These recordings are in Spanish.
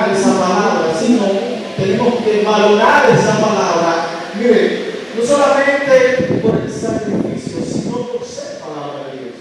ignorar esa palabra, sino tenemos que valorar esa palabra. Mire, no solamente por el sacrificio, sino por ser palabra de Dios.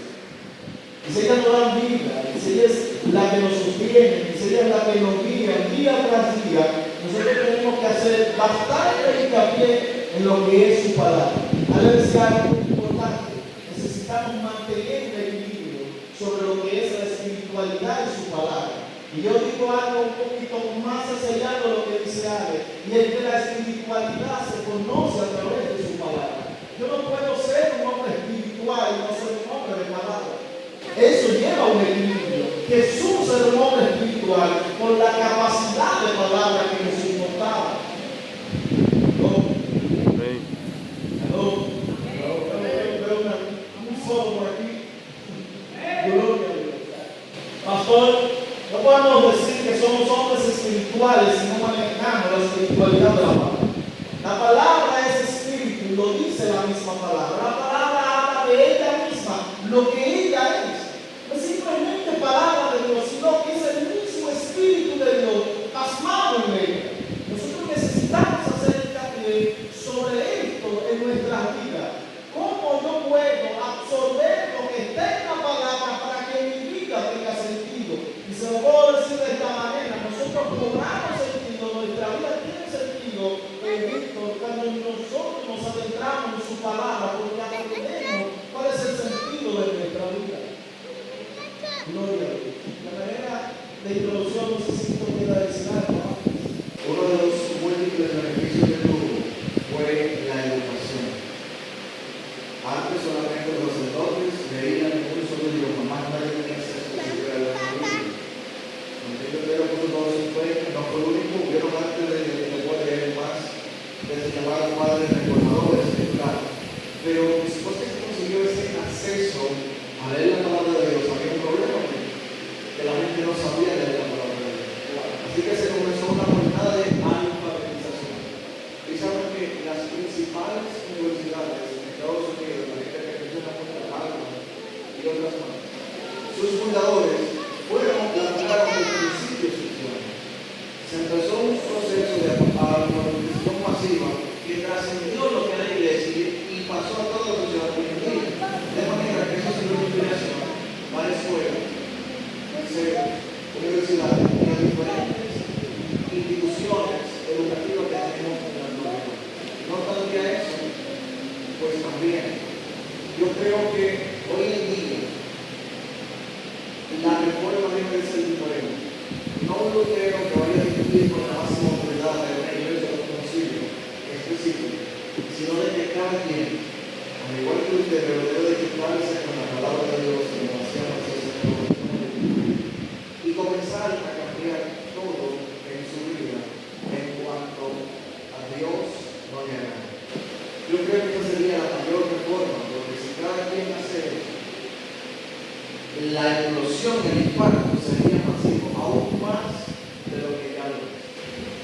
Y si ella nos da vida, y si ella es la que nos sostiene, y si ella es la que nos guía día tras día, nosotros tenemos que hacer bastante hincapié en lo que es su palabra. Al decir algo importante, necesitamos mantener el equilibrio sobre lo que es la espiritualidad de su palabra. Y yo digo algo un poquito más allá de lo que dice Ale, y es que la espiritualidad se conoce a través de su palabra. Yo no puedo ser un hombre espiritual y no ser un hombre de palabra. Eso lleva un equilibrio. Jesús era un hombre espiritual con la capacidad de palabra que Jesús portaba. Un solo por aquí. Gloria a Dios. Pastor, no podemos decir que somos hombres espirituales si no manejamos la espiritualidad de la palabra. La palabra es espíritu, lo dice la misma palabra. La palabra habla de ella misma, lo que ella es. No es simplemente palabra de Dios, sino que es el mismo espíritu de Dios plasmado en ella. Nosotros necesitamos hacer hincapié sobre esto en nuestras vidas. ¿Cómo yo puedo absorber lo que está en la palabra para que mi vida tenga sentido? Y se lo puedo decir de esta manera: nosotros cobramos sentido, nuestra vida tiene sentido cuando nosotros nos adentramos en su palabra, porque aprendemos cuál es el sentido de nuestra vida. Gloria a Dios. La manera de introducción, no sé si esto quiera decir algo. Uno de los múltiples beneficios que tuvo fue la educación. Antes solamente los sacerdotes leían en un solo idioma, más nadie tenía acceso a la Biblia. Cuando yo creo que uno no fue el único, hubieron antes de poder leer más, que se llamaban padres reformadores, claro. Pero después que se consiguió ese acceso a leer la palabra de Dios, había un problema, que la gente no sabía leer la palabra de Dios. Así que se comenzó una jornada de alfabetización. Y saben que las principales universidades en Estados Unidos, la gente que menciona Harvard y otras más, sus fundadores fueron lanzados desde principios cristianos. Se empezó un proceso de alfabetización masiva que trascendió lo que era la iglesia y pasó a toda la sociedad hoy en día. De manera que eso se dio inspiración para escuelas, universidades y las diferentes instituciones educativas que tenemos en la actualidad. No tanto eso, pues también yo creo que hoy en día la reforma debe ser diferente. No un lutero que vaya a discutir con la máxima autoridad de una iglesia o un concilio específico, sino de que cada quien, al igual que usted, debe de equiparse con la palabra de Dios y con la y comenzar a cambiar todo en su vida en cuanto a Dios no le agrada. Yo creo que esa sería la mayor reforma, porque si cada quien hace la explosión, el impacto sería masivo, aún más de lo que ya lo es.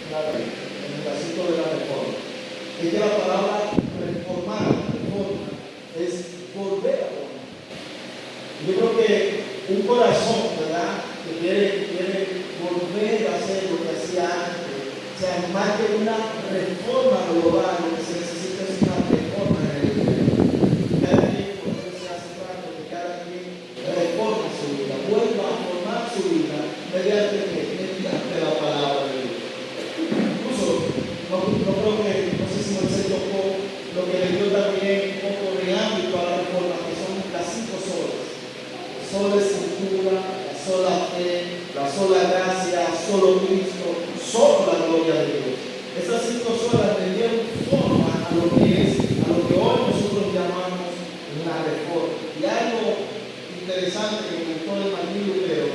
Claro, en el asunto de la reforma. Es que la palabra reformar, reforma, es volver a formar. Yo creo que un corazón, ¿verdad?, que quiere volver a hacer lo que hacía antes, o sea, más que una reforma global, lo que se necesita es una reforma en el interior. Cada quien, por eso se hace tanto, que cada quien reforma su vida, vuelva a formar su vida mediante la palabra de Dios. Incluso, no creo que, no sé si Moisés tocó lo que le dio también un poco de ámbito a la reforma, que son las 5 solas. Sola escritura, la sola fe, la sola gracia, solo Cristo, solo la gloria de Dios. Esas 5 solas le dieron forma a lo que hoy nosotros llamamos una reforma. Y algo interesante que comentó el Martín Lutero,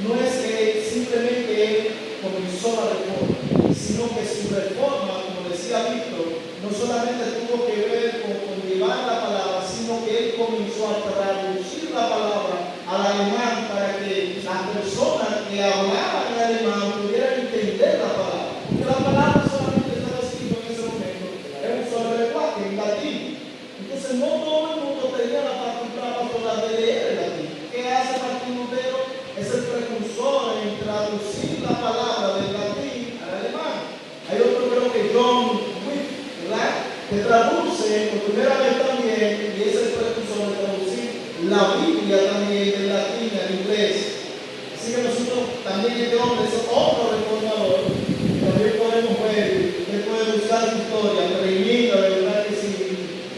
no es que simplemente él comenzó la reforma, sino que su reforma, como decía Víctor, no solamente tuvo que ver con llevar la palabra, sino que él comenzó a traducir la palabra al alemán para que las personas que hablaban en alemán pudieran entender la palabra. Porque la palabra solamente estaba escrita en ese momento, era un solo lenguaje, en latín. Entonces no todo el mundo tenía la facultad de leer el latín. ¿Qué hace Martín Lutero? Es el precursor en traducir la palabra del latín la Biblia también del latín al inglés. Así que nosotros también este hombre es otro reformador. También podemos ver, él puede buscar su historia, pero imita, de verdad que sí,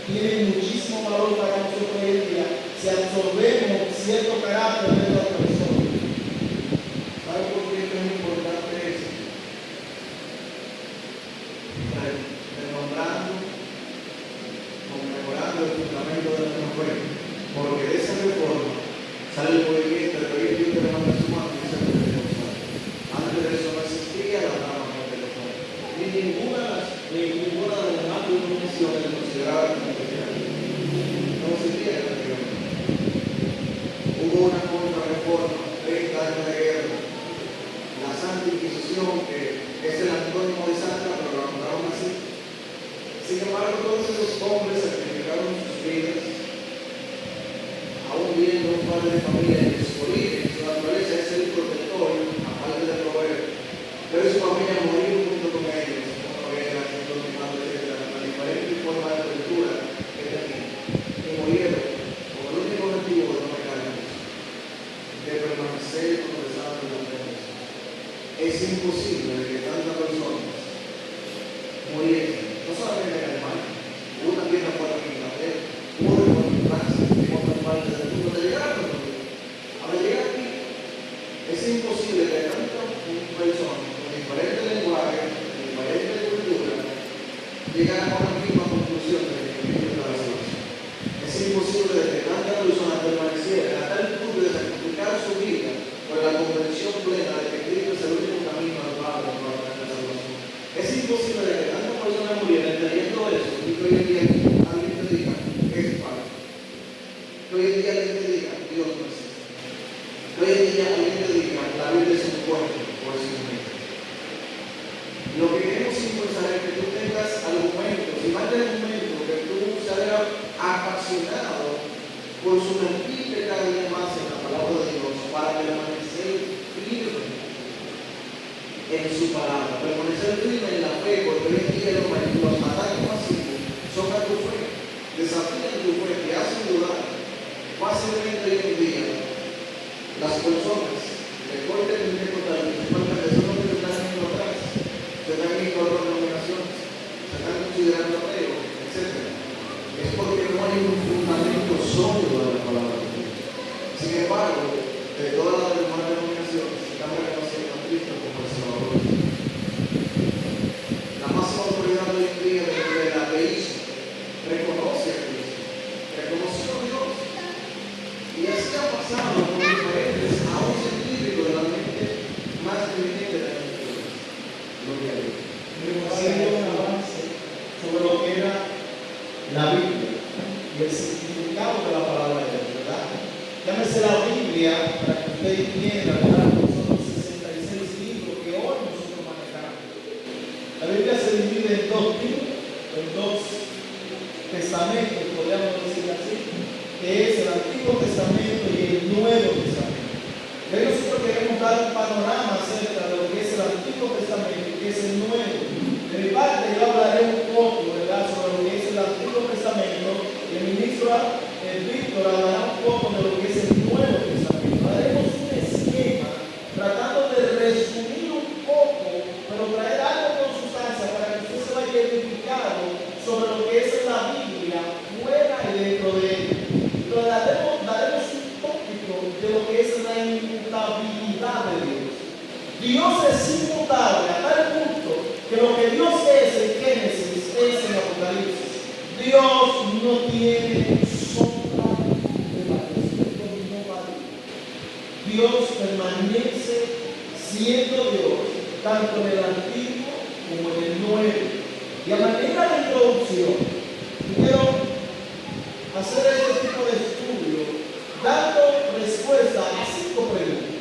tiene muchísimo valor para nosotros hoy en día si absorbemos cierto carácter de la persona. ¿Sabe por qué es importante eso? Renombrando, conmemorando el fundamento de nuestra fe. Porque de esa reforma sale el movimiento de que Dios te levanta su mano y dice que te gusta. Antes de eso no existía la rama pentecostal. Ni ninguna de las demás denominaciones consideraba como cristiana. No existía prácticamente. Hubo una contrarreforma, 30 años de guerra, la Santa Inquisición, que es el antónimo de Santa, pero lo nombraron así. Sin embargo, todos esos hombres sacrificaron sus vidas, aún viendo un padre de familia en su origen, su naturaleza es el protector, aparte de proveer. Pero su familia murió junto con ellos, como era haciendo mi madre, la diferente forma de cultura que tenían, y murieron con el único objetivo de no pecar en Dios, de permanecer confesando en la fe. Es imposible que tantas personas muriesen, no solamente en Alemania, hubo también en Inglaterra, hubo en Francia, en otras partes del mundo, de llegar a llegar aquí. Es imposible que tantas personas con diferentes lenguajes, diferentes culturas, lleguen a una misma conclusión de que Cristo es la salvación. Es imposible que tantas personas permanecieran a tal punto de sacrificar su vida por la convicción plena de que Cristo es el único camino al Padre para la salvación. Es imposible que tantas personas murieran entendiendo eso y que hoy en día alguien te diga que es falso. Que hoy en día alguien te diga Dios no existe. Que hoy en día alguien te diga la Biblia es un cuento o es un mito. Lo que queremos impulsar es que tú tengas argumentos y más de argumentos que tú salgas apasionado por sumergirte cada día más en la palabra de Dios para permanecer firme en su palabra, permanecer firme en la fe, porque hoy en día los ataques masivos son a tu fe, desafían tu fe, te hacen dudar. Fácilmente hoy en día las personas de corte pentecostal, principalmente son los que están yendo atrás, se están yendo a otras denominaciones, se están considerando ateos, etc. Es porque no hay un fundamento sólido de la palabra de Dios. Sin embargo, de todas las demás denominaciones, están reconociendo a Cristo como el Salvador. La máxima autoridad hoy en día del ateísmo reconoce a Cristo, reconoció a Dios. Y así ha pasado con diferentes a un científico de la mente más eminente de la cultura. Gloria a Dios. Haciendo un avance sobre lo que era la Biblia y el significado de la palabra de Dios, ¿verdad? Llámese la Biblia para que usted entienda, ¿verdad? Son los 66 libros que hoy nosotros manejamos. La Biblia se divide en dos libros, en dos testamentos, podríamos decir así, que es el Antiguo Testamento y el Nuevo Testamento. Hoy nosotros queremos dar un panorama acerca de lo que es el Antiguo Testamento y que es el Nuevo. De mi parte, yo hablaré un poco, ¿verdad?, sobre lo que es el Antiguo Testamento y el ministro Víctor hablará un poco de lo que es el Nuevo Testamento. Haremos un esquema tratando de resumir un poco, pero traer algo con sustancia para que usted se vaya edificado sobre lo que es la Biblia fuera y dentro de ella. Pero daremos un tópico de lo que es la inmutabilidad de Dios. Dios es inmutable a tal punto que lo que Dios es en Génesis es en Apocalipsis. Dios no tiene sombra de variación, no varía. Dios permanece siendo Dios tanto en el Antiguo como en el Nuevo. Y a manera de introducción, quiero hacer este tipo de estudio dando respuesta a 5 preguntas.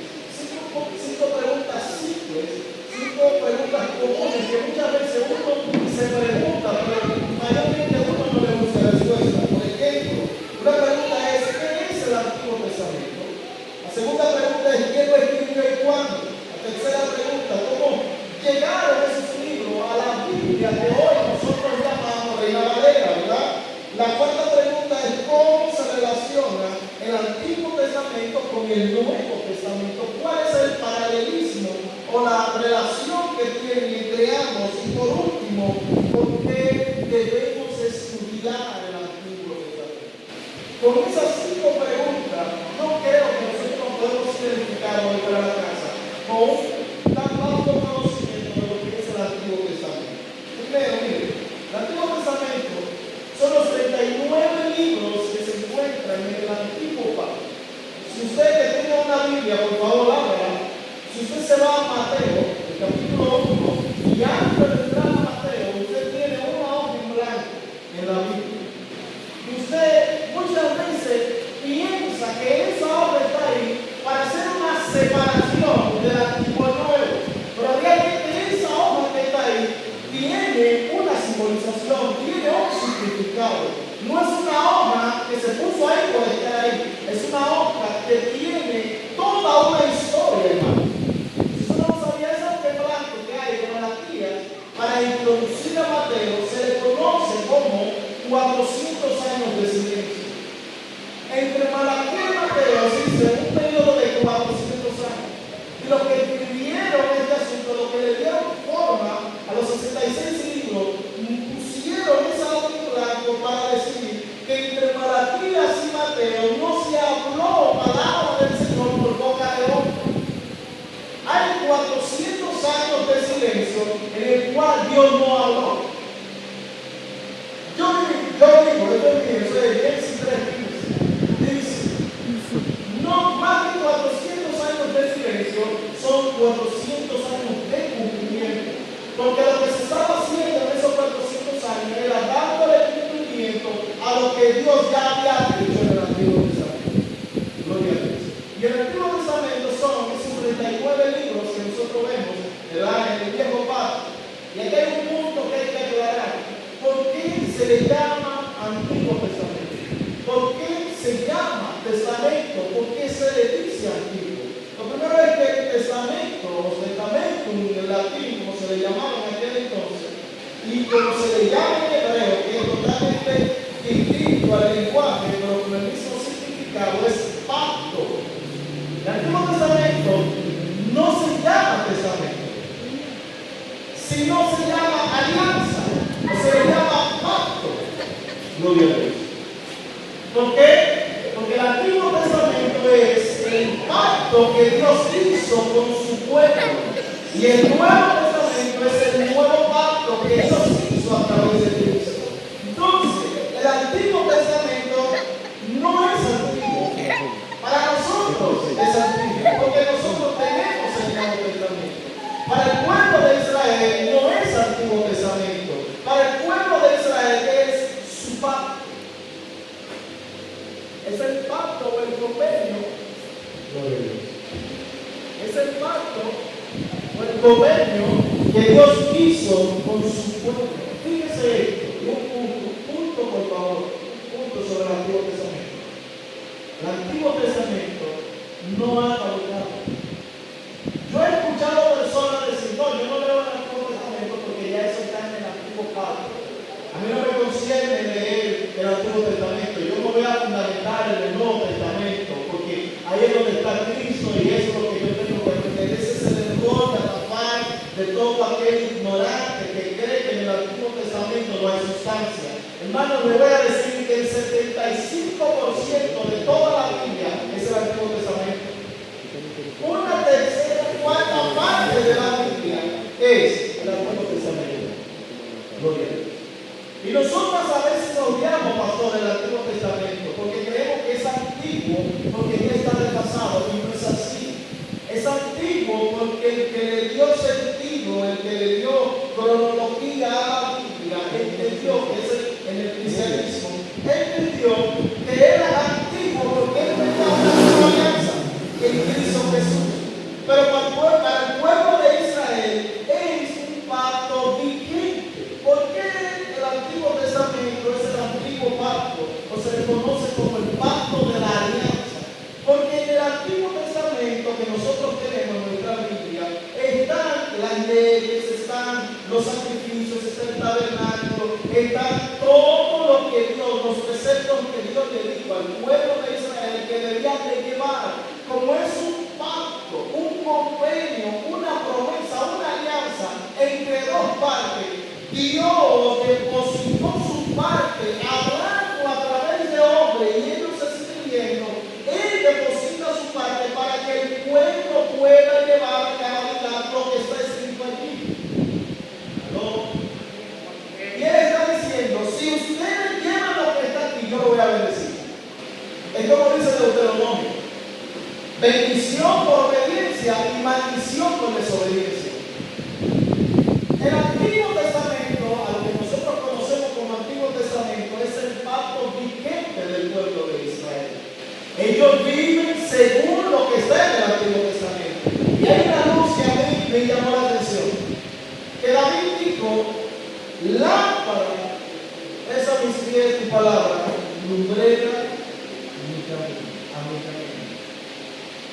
5 preguntas simples, 5 preguntas comunes que muchas veces uno se pregunta, pero mayormente a uno no le gusta la respuesta. Por ejemplo, una pregunta es: ¿qué es el Antiguo Testamento? La segunda pregunta es: ¿quién lo escribió y cuándo? La tercera pregunta: ¿cómo llegaron esos libros a la Biblia que hoy nosotros llamamos Reina Valera, ¿verdad? La cuarta pregunta es: ¿cómo se relaciona el Antiguo Testamento con el Nuevo Testamento. ¿Cuál es el paralelismo o la relación que tienen entre ambos? Y por último, ¿por qué debemos estudiar el Antiguo Testamento? Con esas 5 preguntas, no creo que nosotros podemos identificar hoy para la casa con un tan bajo conocimiento de lo que es el Antiguo Testamento. Primero, mire, el Antiguo Testamento son los 39 libros que se encuentran en el Antiguo Pacto. Si usted que tiene una Biblia, por favor, ábrala. Si usted se va a Mateo, el capítulo 1, y antes de entrar a Mateo, usted tiene una hoja en blanco en la Biblia. Y usted muchas veces piensa que esa hoja está ahí para hacer una separación del Antiguo al Nuevo. Pero realmente esa hoja que está ahí tiene una simbolización, tiene un significado. No es una hoja que se puso ahí por estar ahí, es una hoja que tiene toda una historia, hermano. Si usted no sabía, ese hoja en blanco que hay en Malaquías para introducir a Mateo se le conoce como 400 años de silencio. Entre Malaquías y Mateo existe un periodo de 400 años. Y lo que escribieron este asunto, lo que le dieron forma a los 66 libros, pusieron esa hoja en blanco para decir que entre Malaquías y Mateo no se habló palabra del Señor por boca de hombre. Hay 400 años de silencio en el cual Dios no habló. Yo digo, eso es Génesis 3:15. Dice, no más de 400 años de silencio son 400 años de cumplimiento. Porque lo que se estaba haciendo en esos 400 años era dándole cumplimiento a lo que Dios ya había dicho en el Antiguo Testamento. Gloria a Dios. Y el Antiguo Testamento son esos 39 libros que nosotros vemos en el Viejo Pacto. Y aquí hay un punto que hay que aclarar. ¿Por qué se le llama Antiguo Testamento? ¿Por qué se llama Testamento? ¿Por qué se le dice Antiguo? Lo primero es que el Testamento, o Testamentum en latín, como se le llamaba en aquel entonces, y como se le llama en hebreo, que es totalmente distinto al lenguaje, pero con el mismo significado, es pacto. El Antiguo Testamento no se llama Testamento, sino se llama alianza, o se le llama pacto. Gloria a Dios. ¿Por qué? Porque el Antiguo Testamento es el pacto que Dios hizo con su pueblo. Y el Nuevo Testamento es el nuevo pacto que Dios hizo a través de Cristo. Entonces, el Antiguo Testamento no es antiguo. Para nosotros es antiguo, porque nosotros tenemos el Nuevo Testamento. Para el pueblo de Israel no es Antiguo Testamento. Para el pueblo de Israel es su pacto. Es el pacto o el convenio. Es el pacto o el convenio que Dios hizo con su pueblo. Fíjese esto, un punto por favor, un punto sobre el Antiguo Testamento. El Antiguo Testamento no ha caducado. Yo he escuchado personas decir, no, yo no leo el Antiguo Testamento porque ya eso está en el Antiguo Pacto. A mí no me concierne leer el Antiguo Testamento. Yo me voy a fundamentar en el Nuevo Testamento porque ahí es donde está Cristo y eso es lo que yo tengo que entender. Ese es el error, la afán de todo aquel ignorante que cree que en el Antiguo Testamento no hay sustancia. Hermano, le voy a decir que el 75% de toda la Biblia es el Antiguo Testamento. Una tercera, cuarta parte de la Biblia es el Antiguo Testamento. Gloria a Dios. Y nosotros a veces odiamos, pastor, el Antiguo Testamento porque creemos que es antiguo, porque ya está desfasado, y no es así. Es antiguo porque el que le dio sentido, el que le dio cronología a la Biblia, entendió que es en el cristianismo, entendió que era antiguo porque él tenía una nueva alianza en Cristo Jesús. Pero para el pueblo de Israel es un pacto vigente. ¿Por qué el Antiguo Testamento es el antiguo pacto? O se le conoce como el pacto de la alianza. Porque en el Antiguo Testamento que nosotros tenemos en nuestra Biblia están las leyes, están los sacrificios, está el tabernáculo, está todo lo que Dios, los preceptos que Dios le dijo al pueblo de Israel que bendición por obediencia y maldición por desobediencia. El Antiguo Testamento, a lo que nosotros conocemos como Antiguo Testamento, es el pacto vigente del pueblo de Israel. Ellos viven según lo que está en el Antiguo Testamento. Y hay una luz que a mí me llamó la atención. Que David dijo, lámpara es a mis pies tu palabra, lumbrera mi camino, a mi camino.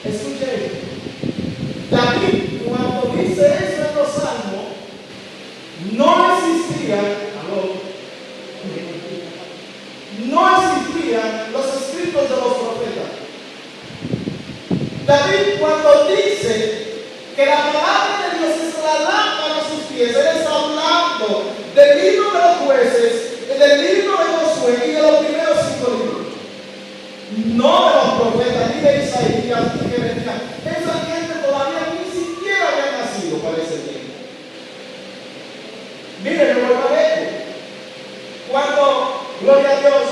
Escuche esto. David, cuando dice eso en los Salmos, no existían los escritos de los profetas. David, cuando dice que la palabra de Dios es la lámpara a sus pies, él está hablando del libro de los jueces, del libro de Josué y de los primeros 5 libros. No de los profetas, ni de Isaías, ni de Jeremías. Esa gente todavía ni siquiera había nacido para ese tiempo. Miren, lo vuelvo a leer. Cuando, gloria a Dios,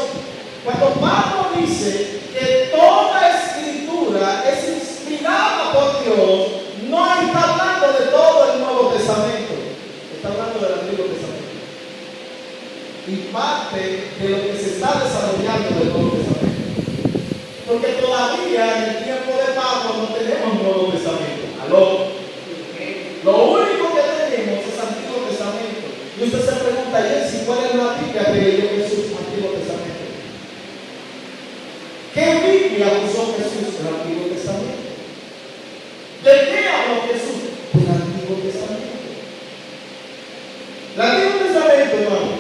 cuando Pablo dice que toda escritura es inspirada por Dios, no está hablando de todo el Nuevo Testamento, está hablando del Antiguo Testamento. Y parte de lo que se está desarrollando del Nuevo Testamento. Porque todavía en el tiempo de Pablo no tenemos Nuevo Testamento. ¿Aló? Lo único que tenemos es Antiguo Testamento. Y usted se pregunta, Jesse, ¿cuál es la Biblia que leyó Jesús? Antiguo Testamento. ¿Qué Biblia usó Jesús? El Antiguo Testamento. ¿De qué habló Jesús? Del Antiguo Testamento. El Antiguo Testamento, hermano,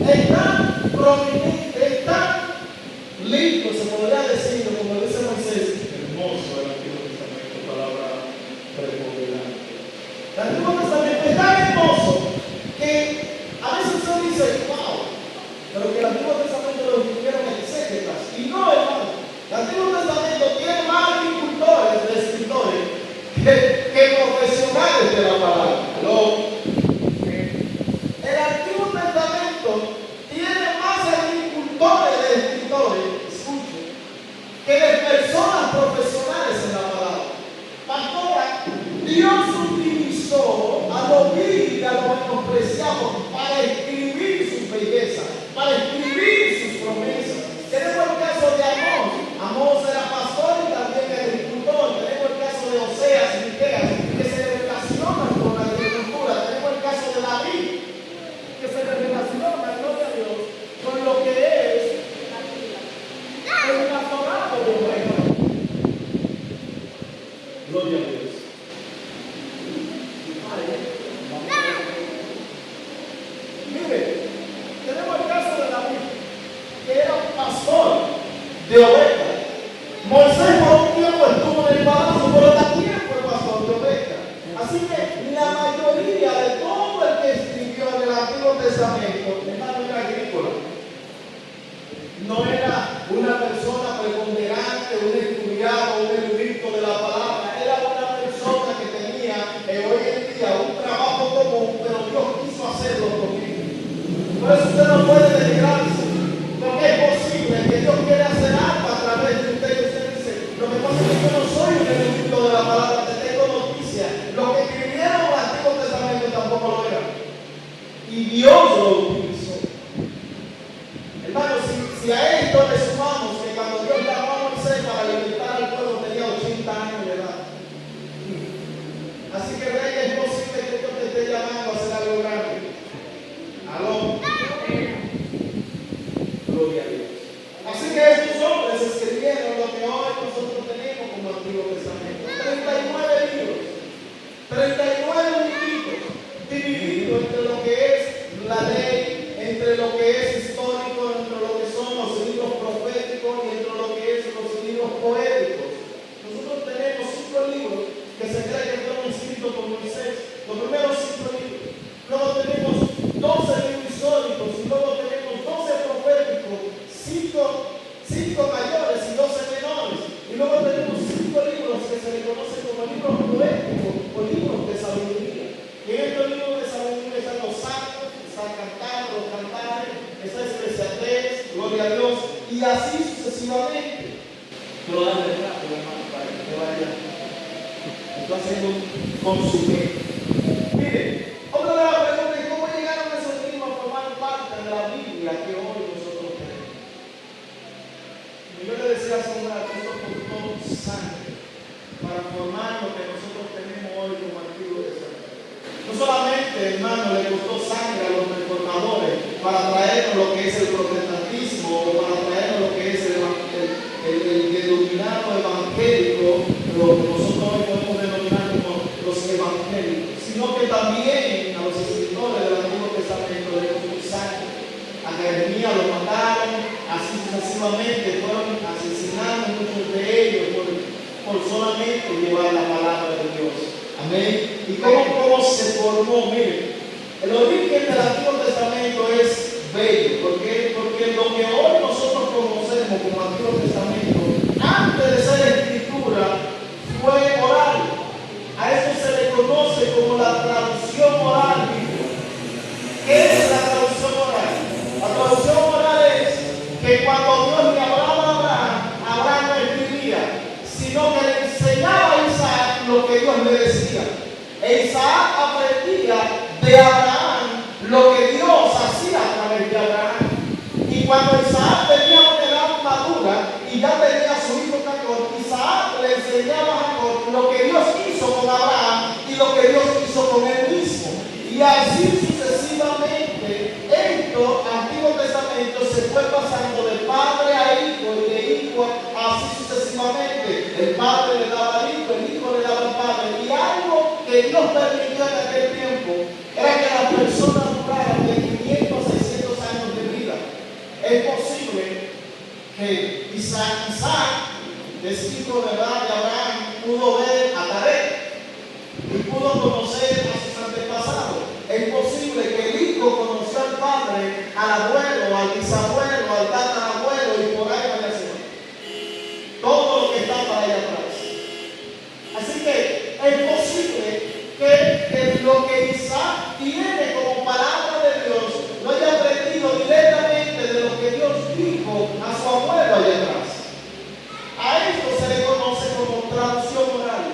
es tan prominente, es tan lindo, se podría decir, como dice Moisés, hermoso el Antiguo Testamento, palabra preponderante. El Antiguo Testamento es tan hermoso que a veces uno dice, wow, pero que el Antiguo Testamento lo escribieron exégetas. Y no, hermano, el Antiguo Testamento tiene más agricultores, escritores, que profesionales de la palabra. El Antiguo Testamento tiene más agricultores de escritores, escuchen, que de personas profesionales en la palabra. Pastora, Dios utilizó a lo vil y a lo menospreciado para escribir sus bellezas, para escribir sus promesas. Tenemos el caso de Amós. Amós era pastor y también agricultor. Tenemos el caso de Oseas y Miqueas, que se relacionan con la agricultura. Tenemos el caso de David, que se relaciona, gloria a Dios, con lo que es el pastorado de ovejas. Gloria a Dios. Mire, tenemos el caso de David, que era pastor de ovejas. Moisés por un tiempo estuvo en el palacio, pero también fue pastor de ovejas. Así que la mayoría de todo el que escribió en el Antiguo Testamento, hermano, era agrícola. No era una persona preponderante, un estudiado, un erudito de la palabra. Era una persona que tenía hoy en día un trabajo común, pero Dios quiso hacerlo conmigo. Por eso usted no puede denigrarse, porque es posible que Dios quiera hacer algo a través de usted. Y usted dice, lo que pasa es que yo no soy un erudito de la palabra, te tengo noticia. Lo que escribieron en el Antiguo Testamento tampoco lo era. Y Dios lo utilizó. Hermano, si a esto le sumamos que cuando Dios llamó a Moisés para libertar al pueblo tenía 80 años de edad. Así que ve que es posible que Dios te esté llamando a hacer algo grande. Aló. Gloria a Dios. Así que estos hombres escribieron lo que hoy nosotros tenemos como Antiguo Testamento. 39 libros. 39 libritos divididos entre lo que es la ley, entre lo que es histórico, entre lo que son los libros proféticos y entre lo que es los libros poéticos. Nosotros tenemos 5 libros que se cree que fueron escritos por Moisés, los primeros 5 libros. Luego tenemos 12 libros históricos y luego tenemos 12 proféticos, 5 mayores y 12 menores. Y luego tenemos 5 libros que se le conocen como libros poéticos o libros de sabiduría. Y en estos libros de sabiduría están los santos, están cantados, los cantares, está Eclesiastés, gloria a Dios, y así sucesivamente. Pero dale rápido, hermano, para que vaya. Estoy haciendo con su mente. Mire, otra de las preguntas es cómo llegaron esos niños a formar parte de la Biblia que hoy nosotros tenemos. Como yo le decía hace un rato, esto costó sangre para formar lo que nosotros tenemos hoy como Antiguo Testamento. No solamente, hermano, le costó sangre a los reformadores para traernos lo que es el protestantismo o para traernos lo que es el denominado evangélico, lo que nosotros hoy podemos denominar como los evangélicos, sino que también a los escritores del Antiguo Testamento le costó sangre. A Jeremías lo mataron, así sucesivamente fueron asesinando muchos de ellos por solamente llevar la palabra de Dios. Amén. ¿Y cómo se formó? Miren, el origen del Antiguo Testamento es bello. ¿Por qué? Porque lo que hoy nosotros conocemos como Antiguo Testamento, antes de ser escritura, fue oral. A eso se le conoce como la traducción oral. ¿Qué es la traducción oral? La traducción oral es que cuando Dios le hablaba a Abraham, Abraham no escribía, sino que le enseñaba a Isaac lo que Dios le decía. E Isaac aprendía de Abraham lo que Dios hacía a través de Abraham. Y cuando Isaac tenía una edad madura y ya tenía a su hijo Jacob, Isaac le enseñaba a Jacob lo que Dios hizo con Abraham y lo que Dios hizo con él mismo. Y así sucesivamente, esto, Antiguo Testamento, se fue pasando de padre a hijo y de hijo así sucesivamente. El padre le daba al hijo, el hijo le daba al padre. Y algo que Dios permitió en aquel tiempo era que las personas duraran de 500 a 600 años de vida. Es posible que Isaac, es hijo de Abraham, pudo ver a Tarek y pudo conocer a sus antepasados. Es posible que el hijo conoció al padre, al abuelo, al bisabuelo, al tatarabuelo y por ahí vaya a ser. Todo lo que está para allá atrás. Así que es posible que lo que Isaac tiene como palabra de Dios lo haya aprendido directamente de lo que Dios dijo a su abuelo allá atrás. A esto se le conoce como traducción oral.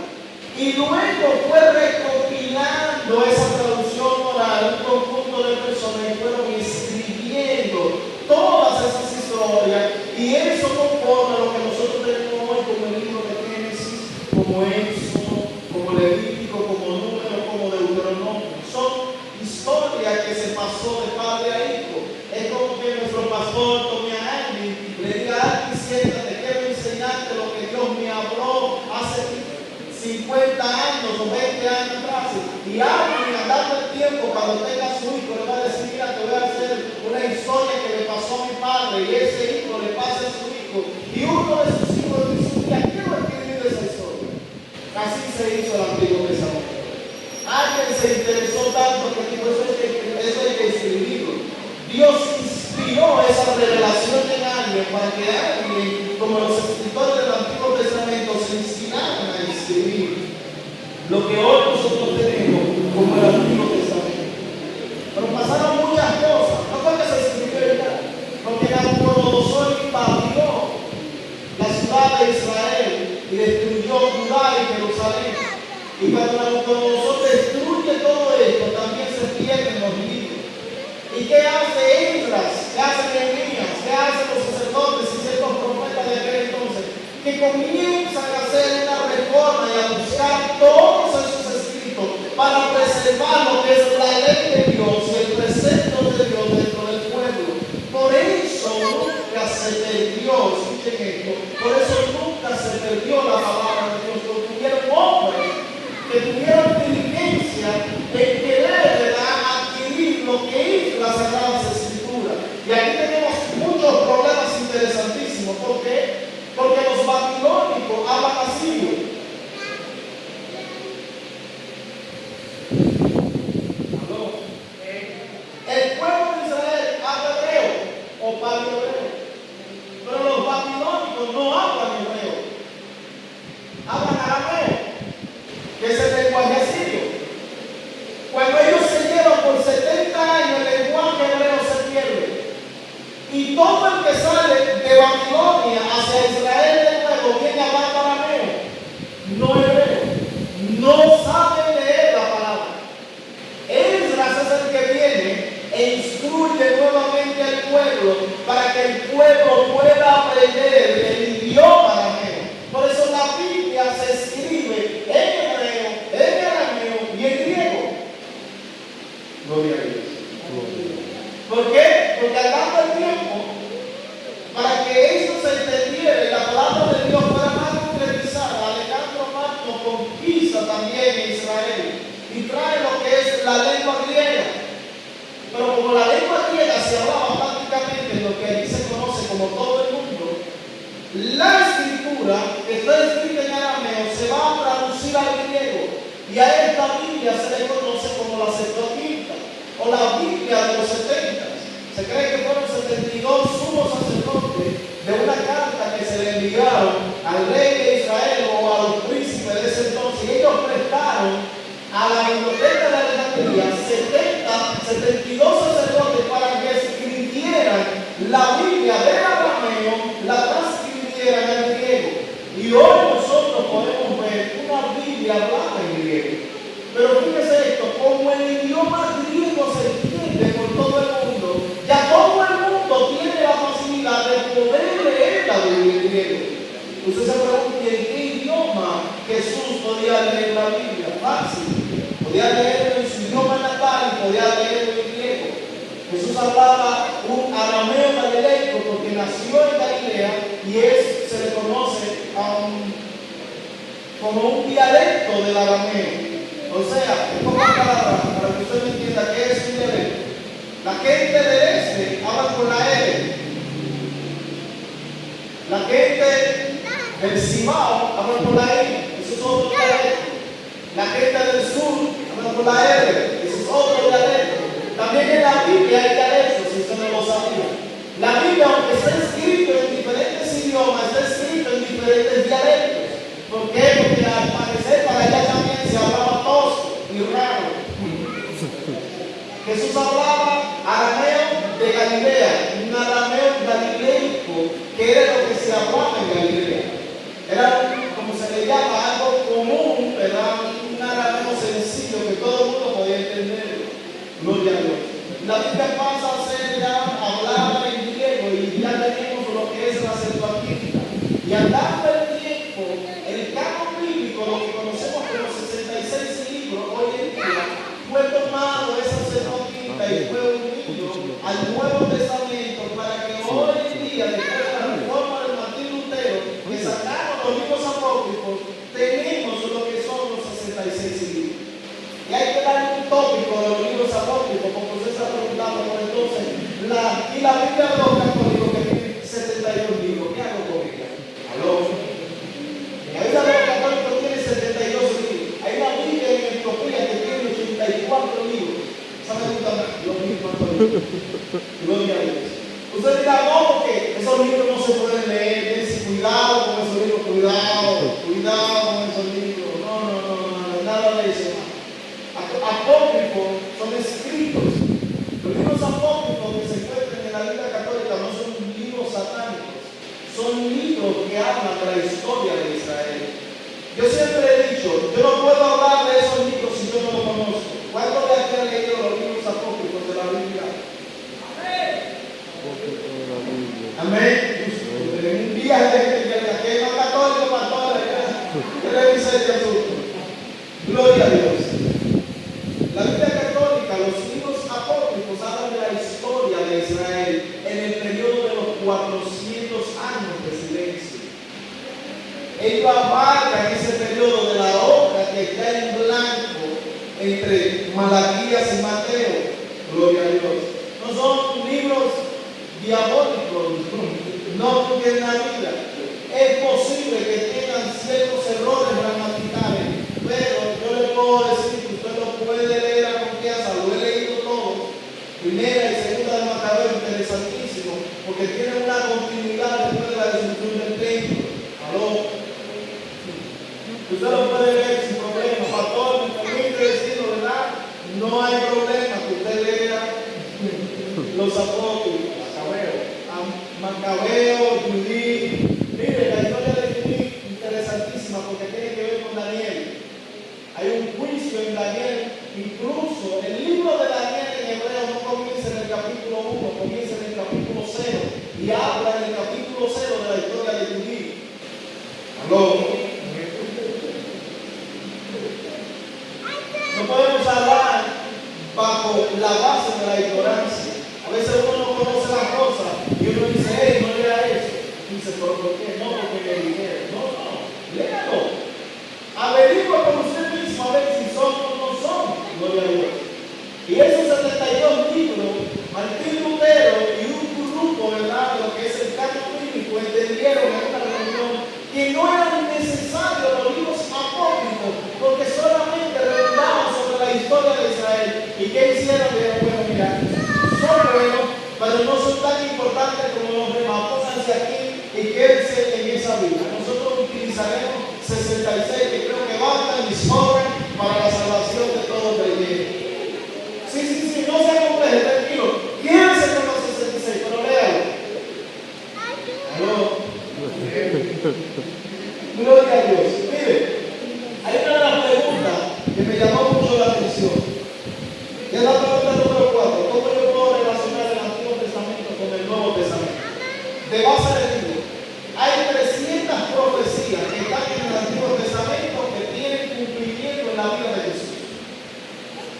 Y luego fue recopilando esa traducción oral un conjunto de personas que fueron escribiendo todas esas historias, y eso conforma lo que nosotros tenemos hoy como el libro de Génesis, como Éxodo, como Levítico, como Número, como Deuteronomio. Son historias que se pasó de padre a hijo. Es como que nuestro pastor Tommy Andy le diga a alguien: siéntate, quiero enseñarte lo que Dios me habló hace 50 años o 20 años atrás, y alguien andando el tiempo, cuando tenga a su hijo, le va a decir: mira, te voy a hacer una historia que le pasó a mi padre, y ese hijo le pasa a su hijo, y uno de sus hijos dice: mira, quiero escribir esa historia. Así se hizo el Antiguo Testamento. Alguien se interesó tanto que dijo: eso hay que escribirlo. Dios inspiró esa revelación en alguien para que alguien, como los escritores del Antiguo Testamento, se inspiraran a escribir lo que hoy nosotros tenemos como el Antiguo Testamento. Pero pasaron muchas cosas. No fue que se escribió ya, porque Nabucodonosor invadió la ciudad de Israel y destruyó Judá y Jerusalén. Y cuando Nabucodonosor destruye todo esto, también se pierden los libros. ¿Y qué hace Esdras? ¿Qué hace Nehemías? ¿Qué hacen los sacerdotes y ciertos profetas de aquel entonces? Que comienzan a hacer una reforma y a buscar todos esos escritos para preservar lo que es la ley de Dios y el precepto de Dios dentro del pueblo. Por eso nunca se perdió, escuchen esto, por eso nunca se perdió la palabra de Dios, porque tuvieron hombres que tuvieron diligencia en querer adquirir lo que es las Sagradas Escrituras. Y aquí tenemos muchos problemas interesantísimos. ¿Por qué? Porque los babilónicos hablan asirio. El pueblo de Israel habla hebreo o paleo-hebreo, pero los babilónicos no hablan hebreo, hablan arameo, que es el lenguaje asirio. Cuando ellos se llevan por 70 años, el lenguaje hebreo se pierde. Y todo el que sale de Babilonia hacia Israel de nuevo viene a hablar arameo. está escrita en arameo se va a traducir al griego. Y a esta Biblia se le conoce como la Septuaginta o la Biblia de los 70. Se cree que fueron 72 sumos sacerdotes de una carta que se le enviaron al rey de Israel o a los príncipes de ese entonces. Y ellos prestaron a la biblioteca de Alejandría 72 sacerdotes para que escribieran la Biblia del arameo, la transcribieran al griego. Y hoy nosotros podemos ver una Biblia hablada en griego. Pero fíjese esto, como el idioma griego se entiende por todo el mundo, ya todo el mundo tiene la facilidad de poder leer la Biblia en griego. Usted se pregunta en qué idioma Jesús podía leer la Biblia. Fácil. Podía leerlo en su idioma natal y podía leerlo en griego. Jesús hablaba un arameo galileico porque nació en Galilea y se le conoce como un dialecto del arameo. O sea, en pocas palabras, para que usted me entienda qué es un dialecto. La gente del este habla con la L. La gente del Cibao habla con la I. Eso es otro dialecto. La gente del sur habla con la R. Eso es otro dialecto. También en la Biblia hay dialectos, si usted no lo sabía. La Biblia, aunque está escrito en diferentes idiomas, está escrito en diferentes dialectos. ¿Por qué? Porque al parecer para allá también se hablaba tosco y raro. Jesús hablaba arameo de Galilea, un arameo galileico, que era lo que se hablaba en Galilea. Era, como se le llama, algo común, era un arameo sencillo que todo el mundo podía entender. Gloria a Dios. La Biblia pasa a ser ya hablada en griego y ya tenemos lo que es la Septuaginta. Y andando el tiempo, el canon bíblico, lo que conocemos como 66 libros hoy en día, fue tomado esa Septuaginta y fue unido al Nuevo Testamento para que hoy en día, después de la reforma del Martín Lutero, que sacaron los libros apócrifos, tenemos lo que son los 66 libros. Y hay que dar un tópico de los libros apócrifos, como usted está preguntando, por entonces, y la Biblia de los católicos que tiene 72 libros, ¿qué hago con ella? ¿Aló? La Biblia de los católicos tiene 72 libros. Hay una Biblia en Etiopía que tiene 84 libros. ¿Sabe lo mismo? Gloria a Dios. Usted dirá, no, porque esos libros no se pueden leer. Cuidado con esos libros, cuidado con esos libros. No, nada de eso. Apócrifos son escritos. Los libros apócrifos que se encuentran en la Biblia católica no son libros satánicos, son libros que hablan de la historia de Israel. Yo siempre he dicho, yo no puedo hablar de esos libros si yo no los conozco. ¿Cuántos de aquí han leído los libros apócrifos de la Biblia? Amén. En un día de que es más católico, pastor, ¿qué le dice este asunto? Gloria a Dios. La Biblia católica, los libros apócrifos hablan de la historia de Israel en el periodo de los 400 años de silencio. Ellos abarcan ese periodo de la hoja que está en blanco entre Malaquías y Mateo. Gloria a Dios. No son libros diabólicos, no porque en la vida es posible que tengan ciertos errores gramaticales, pero yo le puedo decir que usted lo puede leer a confianza, lo he leído todo, primera y segunda de Mateo, interesantísimo, porque tiene una continuidad después de la destrucción del templo. ¿Aló? Usted lo puede leer sin problema, pastor, me permite decirlo, ¿verdad? No hay problema que usted lea los apócrifos, Macabeo, Judí. Mire, la historia de Judí interesantísima porque tiene que ver con Daniel. Hay un juicio en Daniel, incluso el libro de Daniel en hebreo no comienza en el capítulo 1, comienza en el capítulo 0 y habla en el capítulo 0 de la historia de Judí. ¿Aló? No podemos hablar bajo la base de la ignorancia. A veces uno no conoce las cosas y uno dice, hey, no lea eso. Y dice, ¿pero por qué? No, porque le dijeron. No, léalo. Averigua por usted mismo a ver si son o no son. Gloria a Dios. Y esos 72 libros, Martín Lutero y un grupo, ¿verdad?, lo que es el canon bíblico, entendieron en una reunión que no eran esa Biblia. Nosotros utilizaremos 66 que creo que bastan y sobran para la salvación de todo creyente. Sí, no se compleje, tranquilo. Quédense con los 66, pero léalo. Aló. Gloria a Dios. Mire, hay una de las preguntas que me llamó mucho la atención. Y es la pregunta número 4. ¿Cómo yo puedo relacionar el Antiguo Testamento con el Nuevo Testamento? De base les digo, hay 300 profecías que están en el Antiguo Testamento que tienen cumplimiento en la vida de Jesús.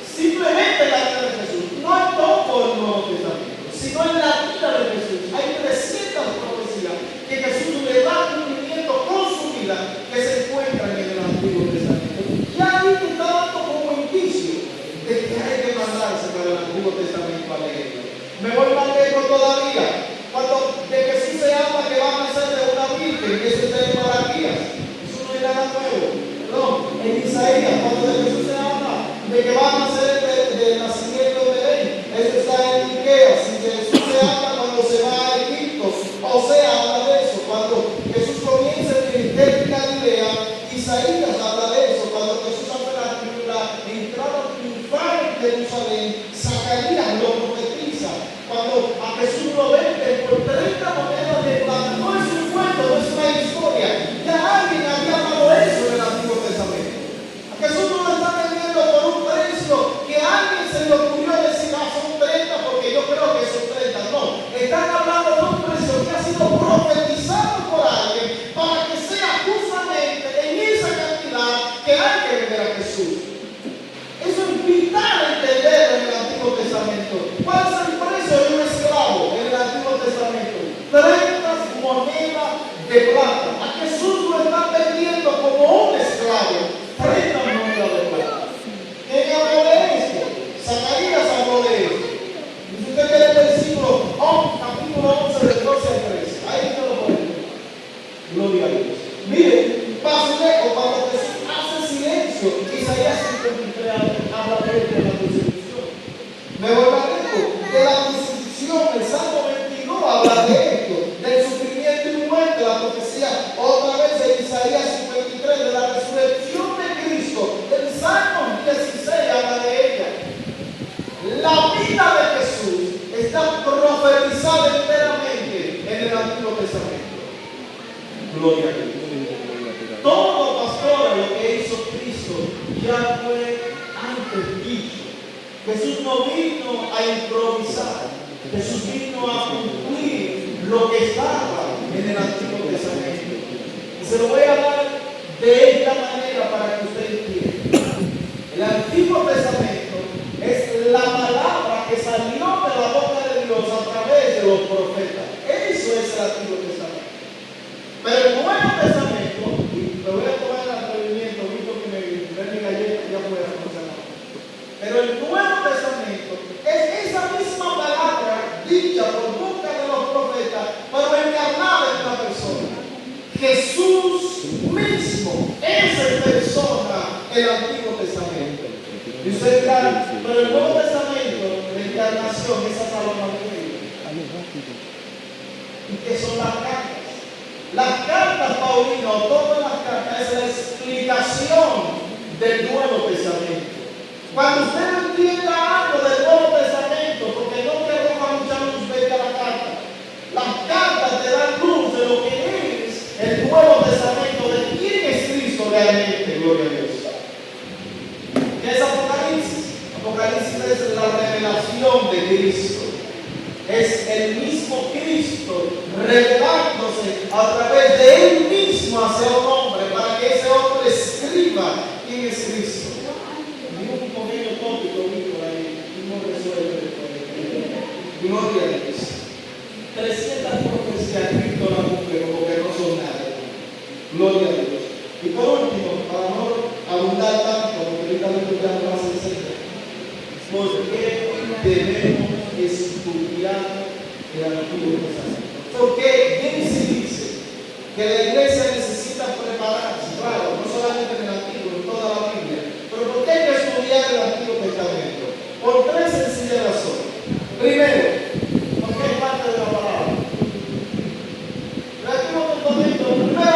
Simplemente en la vida de Jesús, no en todo el Nuevo Testamento, sino en la vida de Jesús. Hay 300 profecías que Jesús le da cumplimiento con su vida que se encuentran en el Antiguo Testamento. Ya ahí te está dando como indicio de que hay que mandarse para el Antiguo Testamento a leer. Me voy más lejos todavía. Cuando de Jesús se habla que va a nacer de una virgen, eso está en Malaquías. Eso no es nada nuevo. No, en Isaías, cuando de Jesús se habla de que va a nacer del nacimiento de Belén, eso está en Miqueas. Y de Jesús se habla cuando se va a Egipto. O sea, habla de eso. Cuando Jesús comienza el ministerio en Galilea, Isaías habla de eso. Cuando Jesús hace la entrada triunfal en Jerusalén, Zacarías lo profetiza. Cuando a Jesús lo venden por 30 monedas de plata, no es un cuento, no es una historia. Ya alguien había dado eso en el Antiguo Testamento. A Jesús no lo están vendiendo por un precio que a alguien se le ocurrió decir, son 30 porque yo creo que son 30. No, están hablando de un precio que ha sido profetizado por alguien para que sea justamente en esa cantidad que hay que vender a Jesús. Eso es vital entender en el Antiguo Testamento. ¿Cuál es el precio de un esclavo en el Antiguo Testamento? 30 monedas de plata. A Jesús lo están vendiendo como un esclavo. 30 monedas de plata. ¿Quién habló de esto? Zacarías habló de esto. Y si usted quiere el versículo capítulo 11 del 12 al 13. Ahí te lo ponemos. Gloria a Dios. Miren, Basileco, cuando Jesús hace silencio, Isaías 53 habla de la crucifixión. Me voy a de la crucifixión, el Salmo 22 habla de esto, del sufrimiento y muerte, la profecía otra vez en Isaías 53 de la resurrección de Cristo. El Salmo 16 habla de ella. La vida de Jesús está profetizada enteramente en el Antiguo Testamento. Gloria a Dios. Todo, pastor, lo que hizo Cristo ya fue antes dicho. Jesús no vino a improvisar. Jesús vino a cumplir lo que estaba en el Antiguo Testamento. Y se lo voy a dar de esta manera para que usted entienda. El Antiguo Testamento es la palabra que salió de la boca de Dios a través de los profetas. Eso es el Antiguo Testamento. Pero el Nuevo Testamento, y me voy a tomar el atrevimiento, visto que me ven mi galleta, ya voy a conocer. Pero el Nuevo Testamento es esa misma palabra dicha por boca de los profetas, pero encarnada en una persona. Jesús mismo es en persona el Antiguo Testamento. Y usted dirá, pero el Nuevo Testamento, la encarnación, esa palabra de ¿y qué son las cartas? Las cartas, Paulino, todas las cartas es la explicación del Nuevo Testamento. Cuando usted no entienda algo del Nuevo Testamento, porque no te arroja mucha luz, vete a la carta. Las cartas te dan luz de lo que es el Nuevo Testamento, de quién es Cristo realmente, gloria a Dios. ¿Qué es Apocalipsis? Apocalipsis es la revelación de Cristo. Es el mismo Cristo revelándose a través de Él mismo hacia un hombre, para que ese hombre escriba quién es Cristo. Un pequeño tópico, por ahí, no resuelve. Gloria a Dios. 300 profecías Cristo la cumple como que no son nada. Gloria a Dios. Y por último, para no abundar tanto, porque ahorita me estoy dando más enseñanza, ¿por qué debemos estudiar el Antiguo Testamento? Porque Génesis dice que la iglesia necesita prepararse, claro, no solamente en el Antiguo, en toda la Biblia. Pero ¿por qué hay que estudiar el Antiguo Testamento? Por tres sencillas razones. Primero, porque es parte de la palabra. El Antiguo Testamento, primero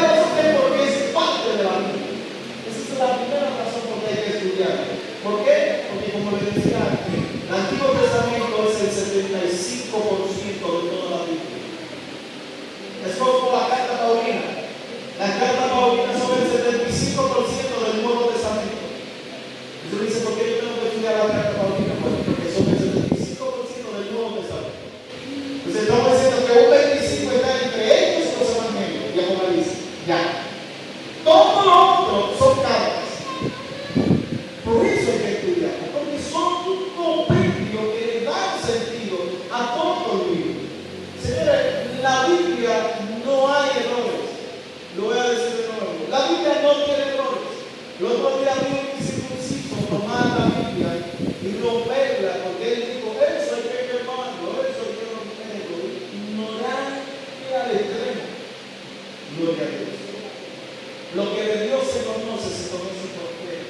no, son cartas. Por eso hay que estudiar, porque son un compendio que le da sentido a todo el libro. Señores, la Biblia no hay errores. Lo voy a decir de nuevo. La Biblia no tiene errores. El otro día vi un circunciso tomar la Biblia y romperla, porque él dijo, eso hay que quemarlo, eso hay que romperlo. Ignorancia al extremo. Gloria a Dios. Lo que de Dios se conoce por fe.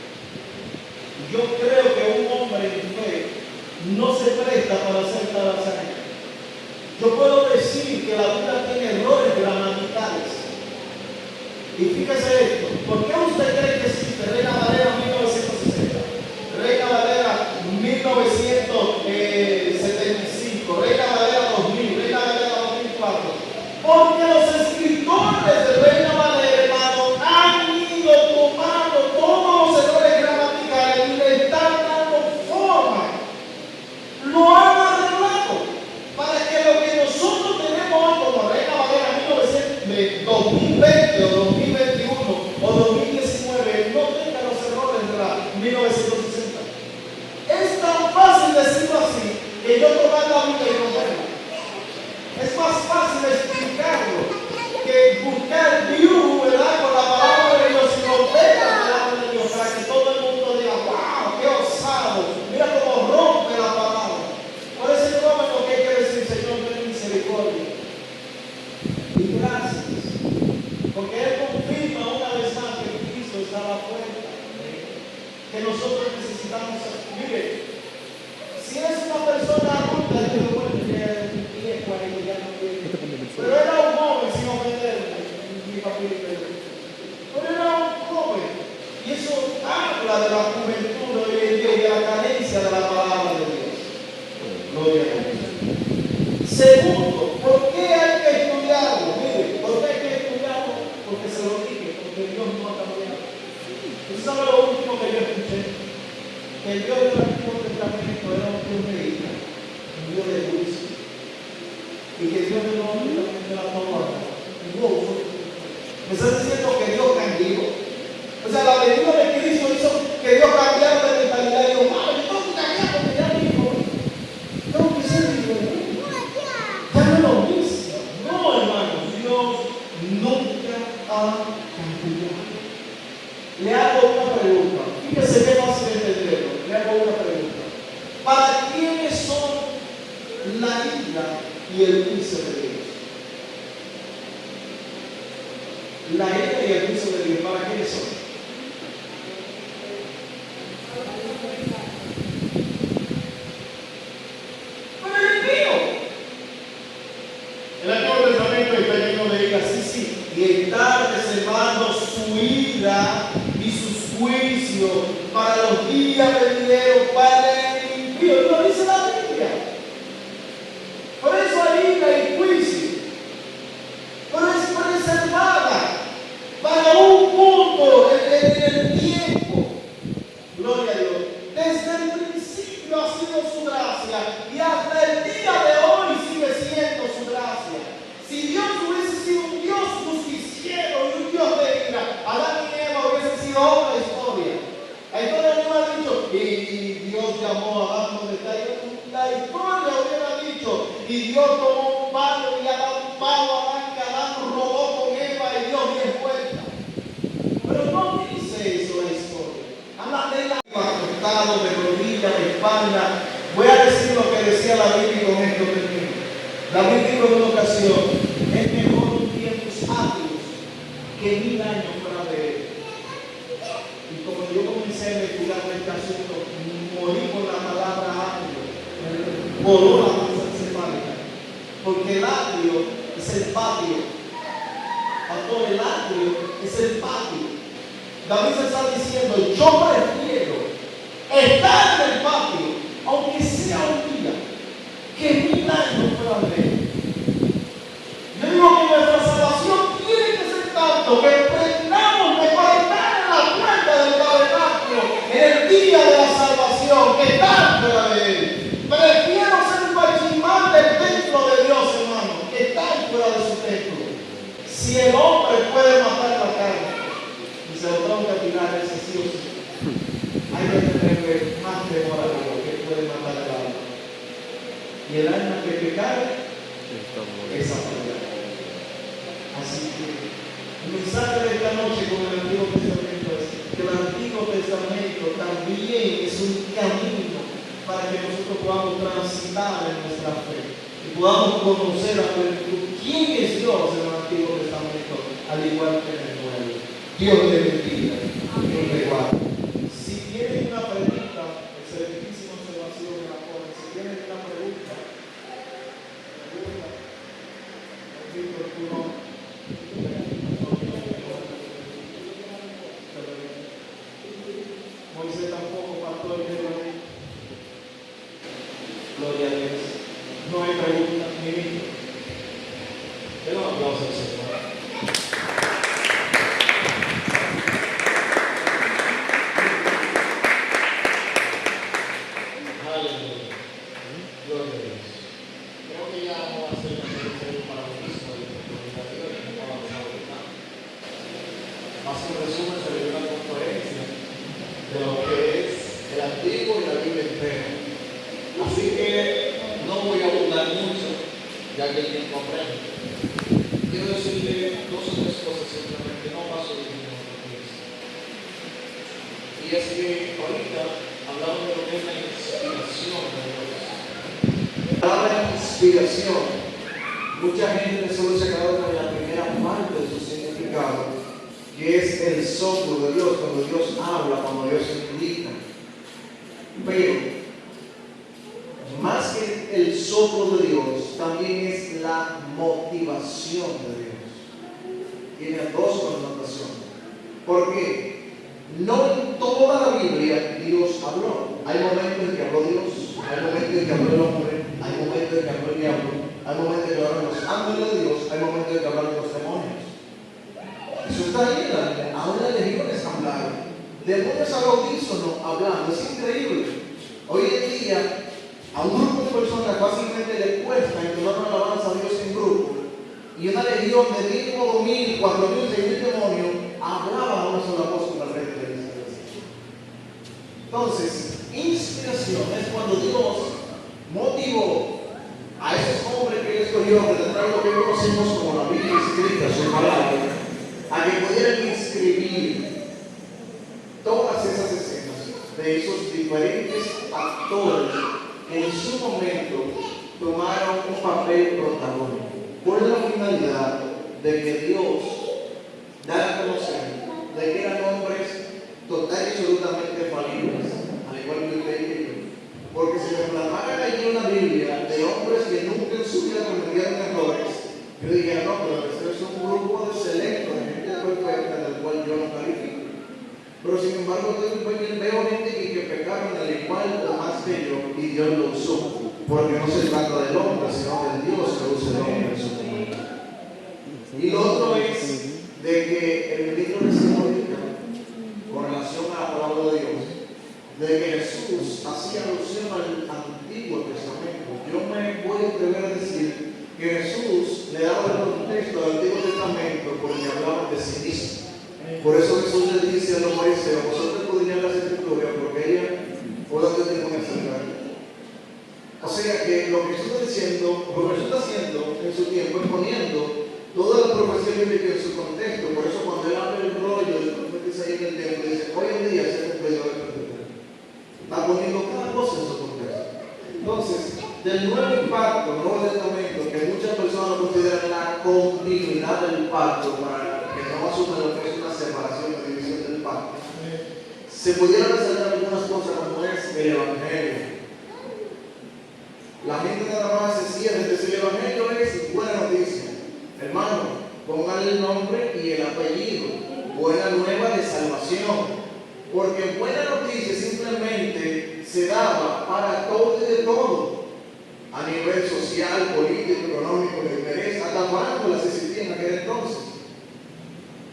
Yo creo que un hombre en fe no se presta para hacer talazaña. Yo puedo decir que la Biblia tiene errores gramaticales. Y fíjese esto, ¿por qué usted cree que existe Reina Valera 1960? Reina Valera 1975, Reina Valera 2000, Reina Valera 2004? Porque los escritores de Reina Valera, hermano, han ido tomando todos los errores gramaticales y le están dando forma. Lo han arreglado para que lo que nosotros tenemos hoy como Reina Valera 2020 o 2021 o 2019 no tenga los errores de la 1960. Es tan fácil decirlo así que yo tomar la Biblia y romperla. Es más fácil explicarlo que buscar view, ¿verdad? Con la palabra de Dios y romper la palabra de Dios para que todo el mundo diga, wow, qué osado, mira cómo rompe la palabra. Por ese momento que hay que decir, Señor, ten misericordia y gracias, porque Él confirma una vez más que Cristo está a la puerta, que nosotros necesitamos. Mire, si eres una persona adulta, yo digo, bueno, ya tiene 40, ya no tiene. Pero era un joven, sin ofenderme, mi papito. Pero era un joven. Y eso habla de la juventud de hoy en día y de la carencia de la palabra de Dios. Gloria a Dios. Segundo, ¿por qué hay que estudiarlo? Mire, ¿por qué hay que estudiarlo? Porque se lo dije, porque Dios no ha cambiado. ¿Usted sabe lo último que yo escuché? Que el Dios del Antiguo Testamento era un Dios de ira, un Dios de juicio, y que Dios del Nuevo Testamento era todo amor. Me está diciendo que Dios cambió. O sea, la venida de Cristo hizo que Dios cambiara de mentalidad. Y digo, yo tengo que cambiar porque ya dijo, tengo que ser diferente. Ya no es lo mismo. No, hermanos, Dios nunca ha cambiado. Le hago una pregunta. Fíjese qué fácil entenderlo. Le hago una pregunta. ¿Para quiénes son la ira y el juicio de Dios? La ira y el juicio de Dios, ¿para quiénes son? Para el impío. El Antiguo Testamento está lleno de ira, sí, y está reservando su ira y sus juicios para los días venideros, para el impío. Lo dice la Biblia. Por eso hay ira y juicio. Pero es preservada para un punto en el tiempo. Gloria a Dios. Desde el principio ha sido su gracia y hasta el día de hoy sigue siendo su gracia. Si Dios hubiese sido un Dios justiciero y un Dios de ira, Adán y Eva hubiesen sido otra historia. Entonces no ha dicho, y Dios llamó a Adán donde está. La historia hubiera dicho, y Dios tomó un palo y le ha dado un palo a Adán, que Adán robó con Eva y Dios 10 vueltas. Pero no dice eso la historia. Habla de la acostado, de rodillas, de espalda. Voy a decir lo que decía la Biblia y con esto termino. La Biblia dijo en una ocasión, es mejor un tiempos ágiles que 1000 años fuera de él. Y como yo comencé a investigar este asunto, morí por la palabra atrio, voló la masa encefálica, porque el atrio es el patio. Pastor, el atrio es el patio. David se está diciendo, yo prefiero estar en el patio, aunque sea un día, que 1000 años fuera de él. Yo digo que nuestra salvación tiene que ser tanto que pretendamos mejor estar en la puerta del tabernáculo en el día de la salvación que estar fuera de él. Prefiero ser un guachimán del templo de Dios, hermano, que estar fuera de su templo. Si el hombre puede matar la carne, y se lo tengo que tirar ese sí o sí. Hay que tenerle más temor a Dios que puede matar el alma. Y el alma que pecare, esa muerte. Así que el mensaje de esta noche con el Antiguo Testamento es que el Antiguo Testamento también es un camino para que nosotros podamos transitar en nuestra fe y podamos conocer a plenitud quién es Dios en el Antiguo Testamento, al igual que en el Nuevo. Dios te bendiga. Dios te guarde. Si tienen una pregunta, excelentísima observación en la joven. Si tienen una pregunta, Víctor, tú no. Moisés tampoco, pastor, gloria a Dios. No hay preguntas, ni Víctor. Den un aplauso al Señor. Aleluya. Gloria a Dios. Creo que ya vamos a hacer una serie para lo mismo de comunitativa que no vamos a votar. Más que un resumen sobre una conferencia de lo que es el Antiguo y la Biblia entera. Así que no voy a abundar mucho, ya que el tiempo apremia. Quiero decirle dos o tres cosas simplemente, no paso de mi Cristo. Y es que ahorita hablamos de lo que es la inspiración de Dios. La palabra inspiración, mucha gente solo se queda con la primera parte de su significado, que es el soplo de Dios, cuando Dios habla, cuando Dios indica. Pero más que el soplo de Dios, también es la motivación de Dios. Tiene dos connotaciones. ¿Por qué? No en toda la Biblia Dios habló. Hay momentos en que habló Dios, hay momentos en que habló el hombre, hay momentos en que habló el diablo, hay momentos en que hablaron los ángeles de Dios, hay momentos en que hablaron los demonios. Eso está ahí en la Biblia. Ahora legiones hablaron. Demonios al unísono hablando. Es increíble. Hoy en día, a un grupo de personas fácilmente le cuesta entonar una alabanza a Dios en grupo. Y una legión de 1,000, 2,000, 4,000, 6,000 demonios hablaba a una sola voz con la red de Dios. Entonces, inspiración es cuando Dios motivó a esos hombres que Él escogió, que tendrán lo que conocemos como la Biblia escrita, su palabra, a que pudieran inscribir todas esas escenas de esos diferentes actores que en su momento tomaron un papel protagónico, por la finalidad de que Dios da a conocer de que eran hombres total y absolutamente falibles, al igual que usted y yo. Porque si me plasmaran allí una Biblia de hombres que nunca en su vida cometieron errores, yo diría, no, pero este es un grupo de selecto, de gente perfecta, del cual yo no califico. Pero sin embargo, veo gente que pecaron al igual o más que yo, y Dios lo usó. Porque no se trata del hombre, sino del Dios que usa el hombre en su momento. Y lo otro es de que el libro de Simón, con relación a la palabra de Dios, de que Jesús hacía alusión al Antiguo Testamento. Yo me voy a atrever a decir que Jesús le daba el contexto al Antiguo Testamento porque hablaba de sí mismo. Por eso Jesús le dice a los fariseos: vosotros podrían las escrituras porque ella o lo que tengo que hacer. O sea que lo que Jesús está diciendo, lo que Jesús está haciendo en su tiempo es poniendo toda la profecía bíblica en su contexto. Por eso cuando él habla el rollo del profeta Isaías en el templo, dice: hoy en día se ha cumplido el profeta. Está poniendo cada cosa en su contexto. Entonces, del nuevo pacto, Nuevo Testamento, que muchas personas consideran la continuidad del pacto, para que no asuman lo que es una separación o división del pacto, se pudieran resaltar algunas cosas como es el Evangelio. La gente nada más se cierra, entonces el Evangelio es buena noticia. Hermano, póngale el nombre y el apellido. Buena nueva de salvación. Porque buena noticia simplemente se daba para todo y de todo. A nivel social, político, económico, de interés, hasta parándolas existía en aquel entonces.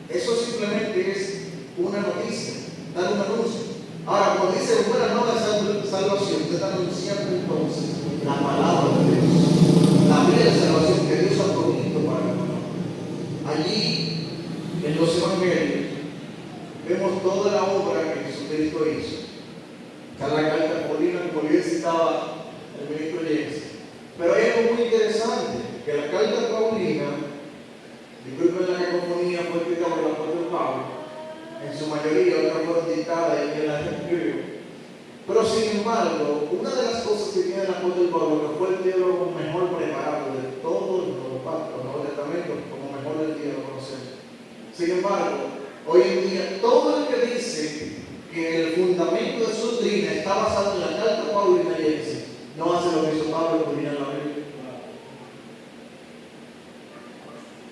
Eso simplemente es una noticia, dar un anuncio. Ahora, cuando dice buena nueva de salvación, usted está anunciando entonces la palabra de Dios, la vida de salvación que Dios ha provisto para nosotros. Allí, en los evangelios, vemos toda la obra que Jesucristo hizo. Está la carta Paulina, como bien citaba el ministro James. Pero hay algo muy interesante, que la carta Paulina, disculpen la cacofonía, fue escrita por el apóstol Pablo, en su mayoría, otras fueron dictadas y él las escribió. Pero sin embargo, una de las cosas que tiene el apóstol Pablo, que fue el teólogo mejor preparado de todo el Nuevo Pacto, el Nuevo Testamento, como mejor del día lo conocemos. Sin embargo, hoy en día, todo el que dice que el fundamento de su doctrina está basado en la carta paulina y Génesis, no hace lo que hizo Pablo que tenía en la Biblia.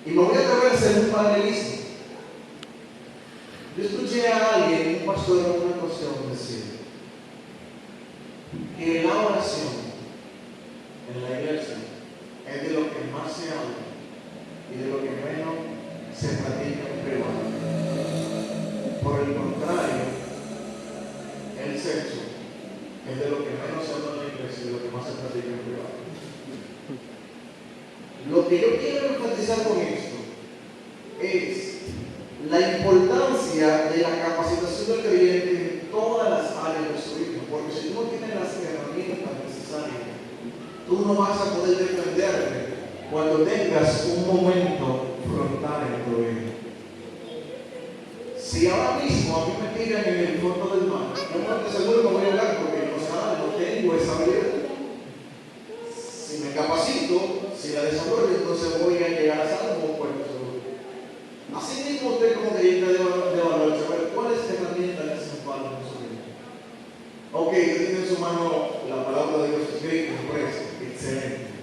Y me voy a atrever a hacer un paralelismo. Yo escuché a alguien, un pastor en una ocasión, decir que la oración en la iglesia es de lo que más se habla y de lo que menos se practica en privado. Por el contrario, el sexo es de lo que menos se habla en la iglesia y de lo que más se practica en privado. Lo que yo quiero enfatizar con esto es la importancia de la capacitación del creyente en todas las áreas de su vida, porque si tú no tienes las herramientas necesarias, tú no vas a poder defenderte cuando tengas un momento frontal en tu vida. Si ahora mismo a mí me tiran en el fondo del mar, yo no te seguro que voy a hablar porque no tengo esa habilidad. Si me capacito, si la desarrollo, entonces voy a llegar a salvo puerto seguro. Así mismo usted como creyente de valor, saber cuál es la herramienta que hace falta en su vida. Ok, usted tiene en su mano la palabra de Dios escrita, impresa, excelente.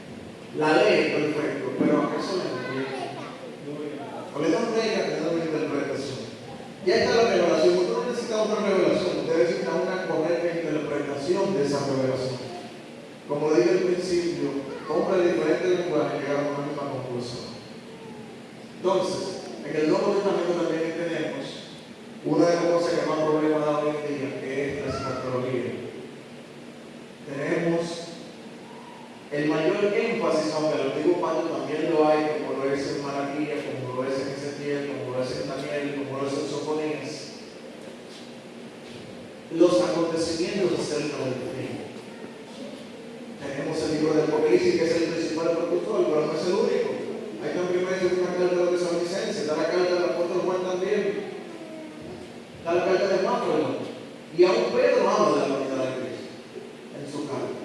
La ley, perfecto, pero ¿acaso la entiende? O le dan reglas que dan una interpretación. Ya está la revelación. Usted no necesita una revelación, usted necesita una correcta interpretación de esa revelación. Como dije al principio, hombres de diferentes lenguajes llegaron a la misma conclusión. Entonces, en el Nuevo Testamento también tenemos una de las cosas que más problemas da hoy en día, que es la escatología. Tenemos el mayor énfasis, aunque el Antiguo Pacto también lo hay, como lo es en Malaquías, como lo es en Ezequiel, como lo es en Daniel, como lo es en Sofonías, los acontecimientos acerca del fin. Tenemos el libro de Apocalipsis, que es el principal precursor, pero no es el único. Hay también una carta de los Tesalonicenses, está la carta del apóstol Juan también, está la carta de Pablo, y aún Pedro habla de la unidad de Cristo en su carta.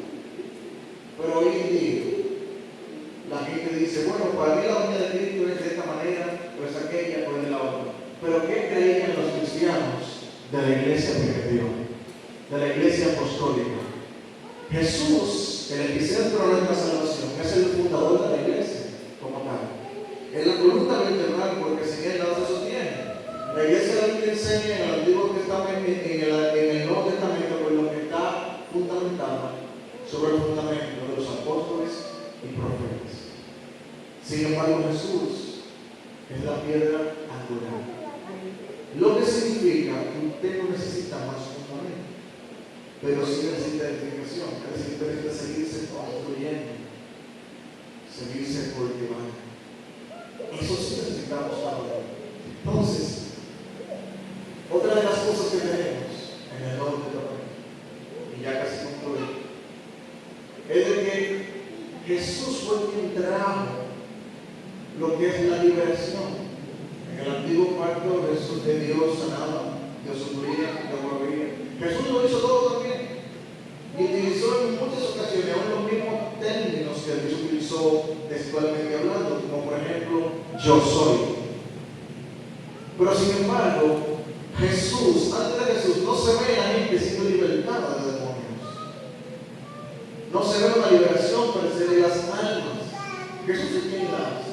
Pero hoy en día, la gente dice, bueno, para mí la unidad de Cristo es de esta manera, pues aquella, pues de la otra. Pero ¿qué creían los cristianos de la iglesia primitiva, de la iglesia apostólica? Jesús, el epicentro de nuestra salvación, es el fundador de la iglesia como tal. Es la columna vertebral porque sin él nada se sostiene. La iglesia es la que enseña en el Antiguo Testamento, en el Nuevo Testamento, por lo que está fundamentada sobre el fundamento de los apóstoles y profetas. Sin embargo, Jesús es la piedra angular. Lo que significa que usted no necesita más fundamento, pero sí necesita edificación, necesita seguirse construyendo, seguirse cultivando. Eso sí necesitamos ahora. Entonces, otra de las cosas que tenemos en el Nuevo Testamento, y ya casi concluyo, es de que Jesús fue quien trajo lo que es la liberación. En el Antiguo Pacto Jesús de Dios sanaba, Dios suplía, Dios proveía. Jesús lo hizo todo también. Y utilizó en muchas ocasiones aún los mismos términos que Dios utilizó textualmente hablando, como por ejemplo, yo soy. Pero sin embargo, Jesús, antes de Jesús, no se ve a la gente siendo libertada de demonios. No se ve una liberación per se de las almas. Jesús es quien la hace.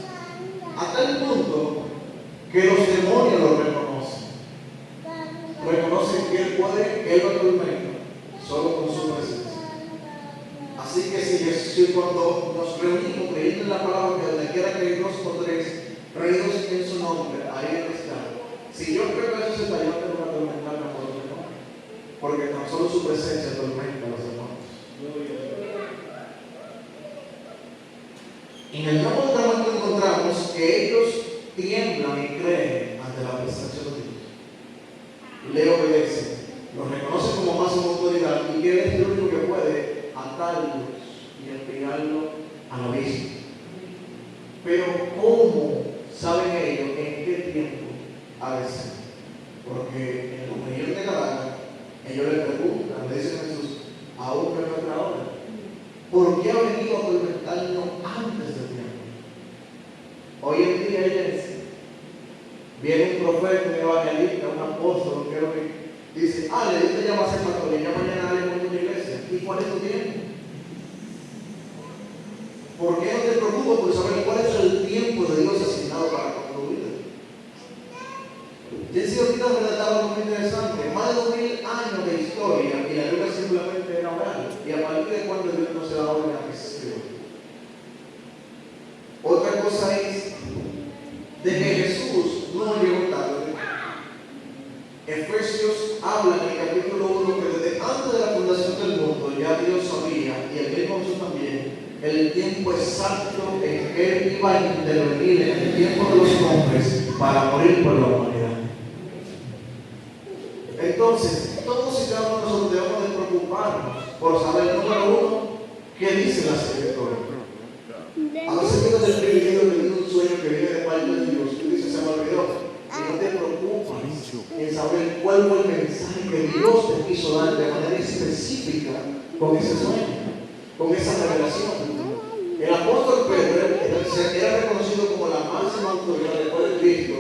A tal punto que los demonios lo reconocen. Reconocen que Él puede, que Él lo atormenta solo con su presencia. Así que si cuando nos reunimos creyendo en la palabra, que donde quiera que hay dos o tres reunidos en su nombre, ahí Él está. Si yo creo que eso se está, yo tengo que atormentarme por los demonios, porque tan solo su presencia atormenta a los demonios. En el Nuevo Testamento encontramos que ellos tiemblan y creen ante la presencia de Dios. le obedece, lo reconoce como máxima autoridad y que él es el único que puede atarlos y enviarlos al abismo. Pero ¿cómo saben ellos en qué tiempo ha de ser? Porque en la región de Gadara, ellos le preguntan, le dicen a Jesús, aún no es otra hora. ¿Por qué ha venido a atormentarnos antes del tiempo? Hoy en día ella dice, viene un profeta, un evangelista, un apóstol, que dice, le dice ya va a ser pastor, y ya mañana le pongo una iglesia. ¿Y cuál es tu tiempo? ¿Por qué no te preocupas por saber cuál es el tiempo de Dios asignado para concluir? Jesse ahorita relataba algo muy interesante. Más de 2000 años de historia y la Biblia simplemente era oral. Y a partir de cuando Dios no se da orden a que se escriba. Otra cosa es de que Jesús no llegó tarde. Efesios habla en el capítulo 1 que desde antes de la fundación del mundo ya Dios sabía, y el mismo Jesús también, el tiempo exacto en que Él iba a intervenir en el tiempo de los hombres para morir por la humanidad. Entonces, todos y cada uno de nosotros debemos de preocuparnos por saber, número uno, qué dice la Escritura. A veces tienes el privilegio de tener un sueño que viene de parte de Dios y tú dices, se me olvidó. Y no te preocupas en saber cuál fue el mensaje que Dios te quiso dar de manera específica con ese sueño, con esa revelación. El apóstol Pedro era reconocido como la máxima autoridad después de Cristo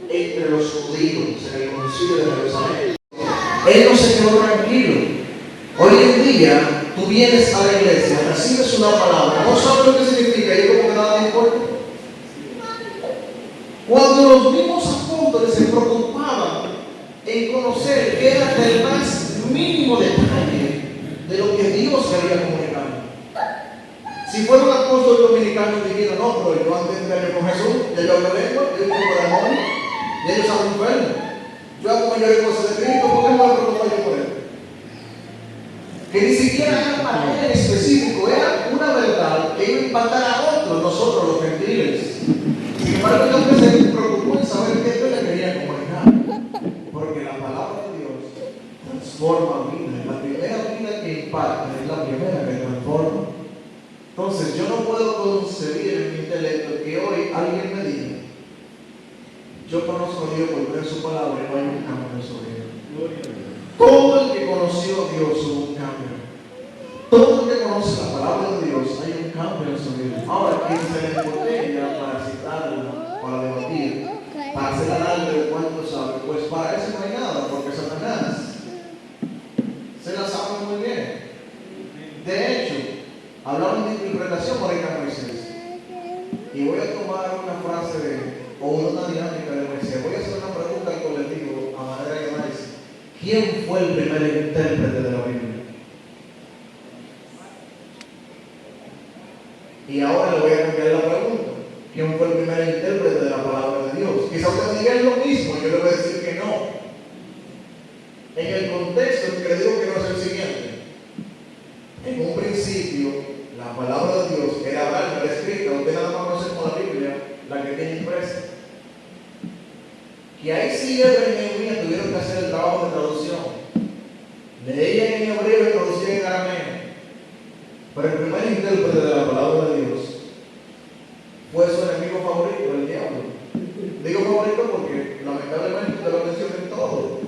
entre los judíos en el concilio de Jerusalén. Él no se quedó tranquilo. Hoy en día, tú vienes a la iglesia, recibes una palabra, no sabes lo que significa y como que nada te importa. Cuando los mismos apóstoles se preocupaban en conocer qué era el más mínimo detalle de lo que Dios quería comunicar. Si fuera un apóstol dominicano diría, no, pero yo antes de entrar con Jesús, ya yo hablo lengua, yo tengo demonio, ya yo salgo enfermo. Yo hago mayores cosas de Cristo, ¿por qué no me preocupo yo por él? Que ni siquiera era para él en específico, era una verdad que iba a impactar a otros, nosotros los gentiles. Sin embargo, el hombre se preocupó en saber qué Dios le quería comunicar. Porque la palabra de Dios transforma vidas. La primera vida que impacta es la primera que transforma. Entonces, yo no puedo concebir en mi intelecto que hoy alguien me diga, yo conozco a Dios por ver su palabra y no hay un cambio en su vida. Todo el que conoció a Dios hubo un cambio. Todo el que conoce la palabra de Dios hay un cambio en su vida. Ahora, quien se le embotella para citarla, para debatir, para hacer alarde de cuánto sabe, pues para eso no hay nada, porque Satanás se la sabe muy bien. De hecho, hablamos de interpretación ahorita de Moisés. Y voy a tomar una frase o una dinámica de Moisés. Voy a hacer una pregunta al colectivo a manera de análisis. ¿Quién fue el primer intérprete de la Biblia? Y ahora le voy a cambiar la pregunta. ¿Quién fue el primer intérprete de la palabra de Dios? Quizá usted diga lo mismo, yo le voy a decir que no. En el contexto que le digo que no es el siguiente. En un principio, la palabra de Dios era oral, era escrita. Usted nada más conoce como la Biblia, la que tiene impresa. Que ahí sí Ezra y Nehemías tuvieron que hacer el trabajo de traducción. Leían en hebreo y traducían en arameo. Pero el primer intérprete de la palabra de Dios fue su enemigo favorito, el diablo. Digo favorito porque lamentablemente usted lo menciona en todo.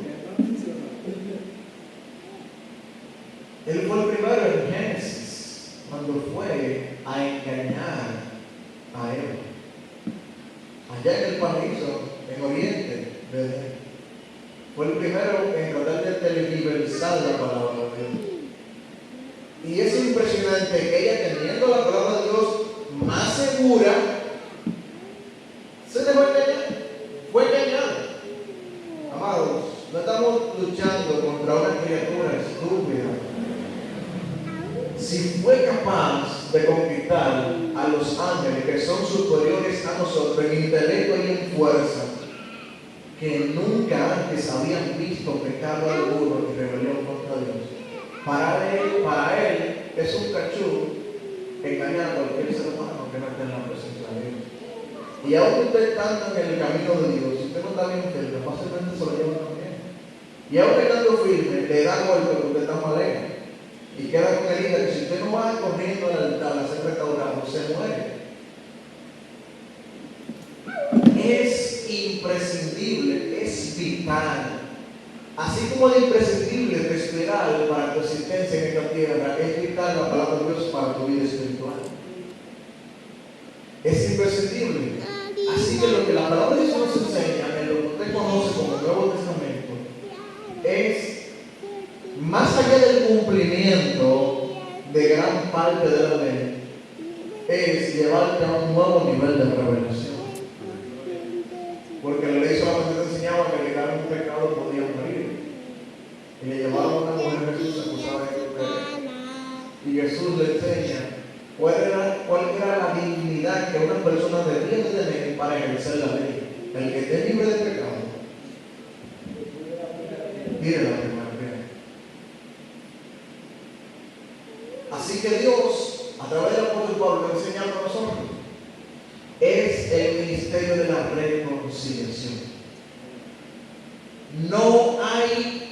Él fue el primero en Génesis, cuando fue a engañar a Eva. Allá en el paraíso, en Oriente, fue el primero en tratar de tergiversar la palabra de Dios. Y es impresionante que ella, teniendo la palabra de Dios más segura, se dejó engañar. Fue engañada. Amados, no estamos luchando contra una criatura estúpida. Si fue capaz de conquistar a los ángeles que son superiores a nosotros en intelecto y en fuerza, que nunca antes habían visto pecado alguno y rebelión contra Dios, para él es un cachú engañar a cualquier ser humano que no esté en la presencia de Dios. Y aún usted estando en el camino de Dios, si usted no está bien firme, fácilmente se lo lleva también. Y aún estando firme, le da golpe porque usted está mal lejos. Y queda con herida que si usted no va corriendo al altar a ser restaurado, se muere. Es imprescindible, es vital. Así como es imprescindible respirar para tu existencia en esta tierra, es vital la palabra de Dios para tu vida espiritual. Es imprescindible. Así que lo que la palabra de Dios nos enseña, en lo que usted conoce como el Nuevo Testamento, es más allá del cumplimiento de gran parte de la ley, es llevarte a un nuevo nivel de revelación. Porque la ley solamente te enseñaba que llegar un pecado podía morir. Y le llevaron a una mujer a Jesús acusada de adulterio. Y Jesús le enseña cuál era la dignidad que una persona debía de tener para ejercer la ley. El que esté libre de pecado, tire la primera piedra. Así que Dios, a través del apóstol Pablo, le enseña a nosotros. Es el ministerio de la reconciliación. No hay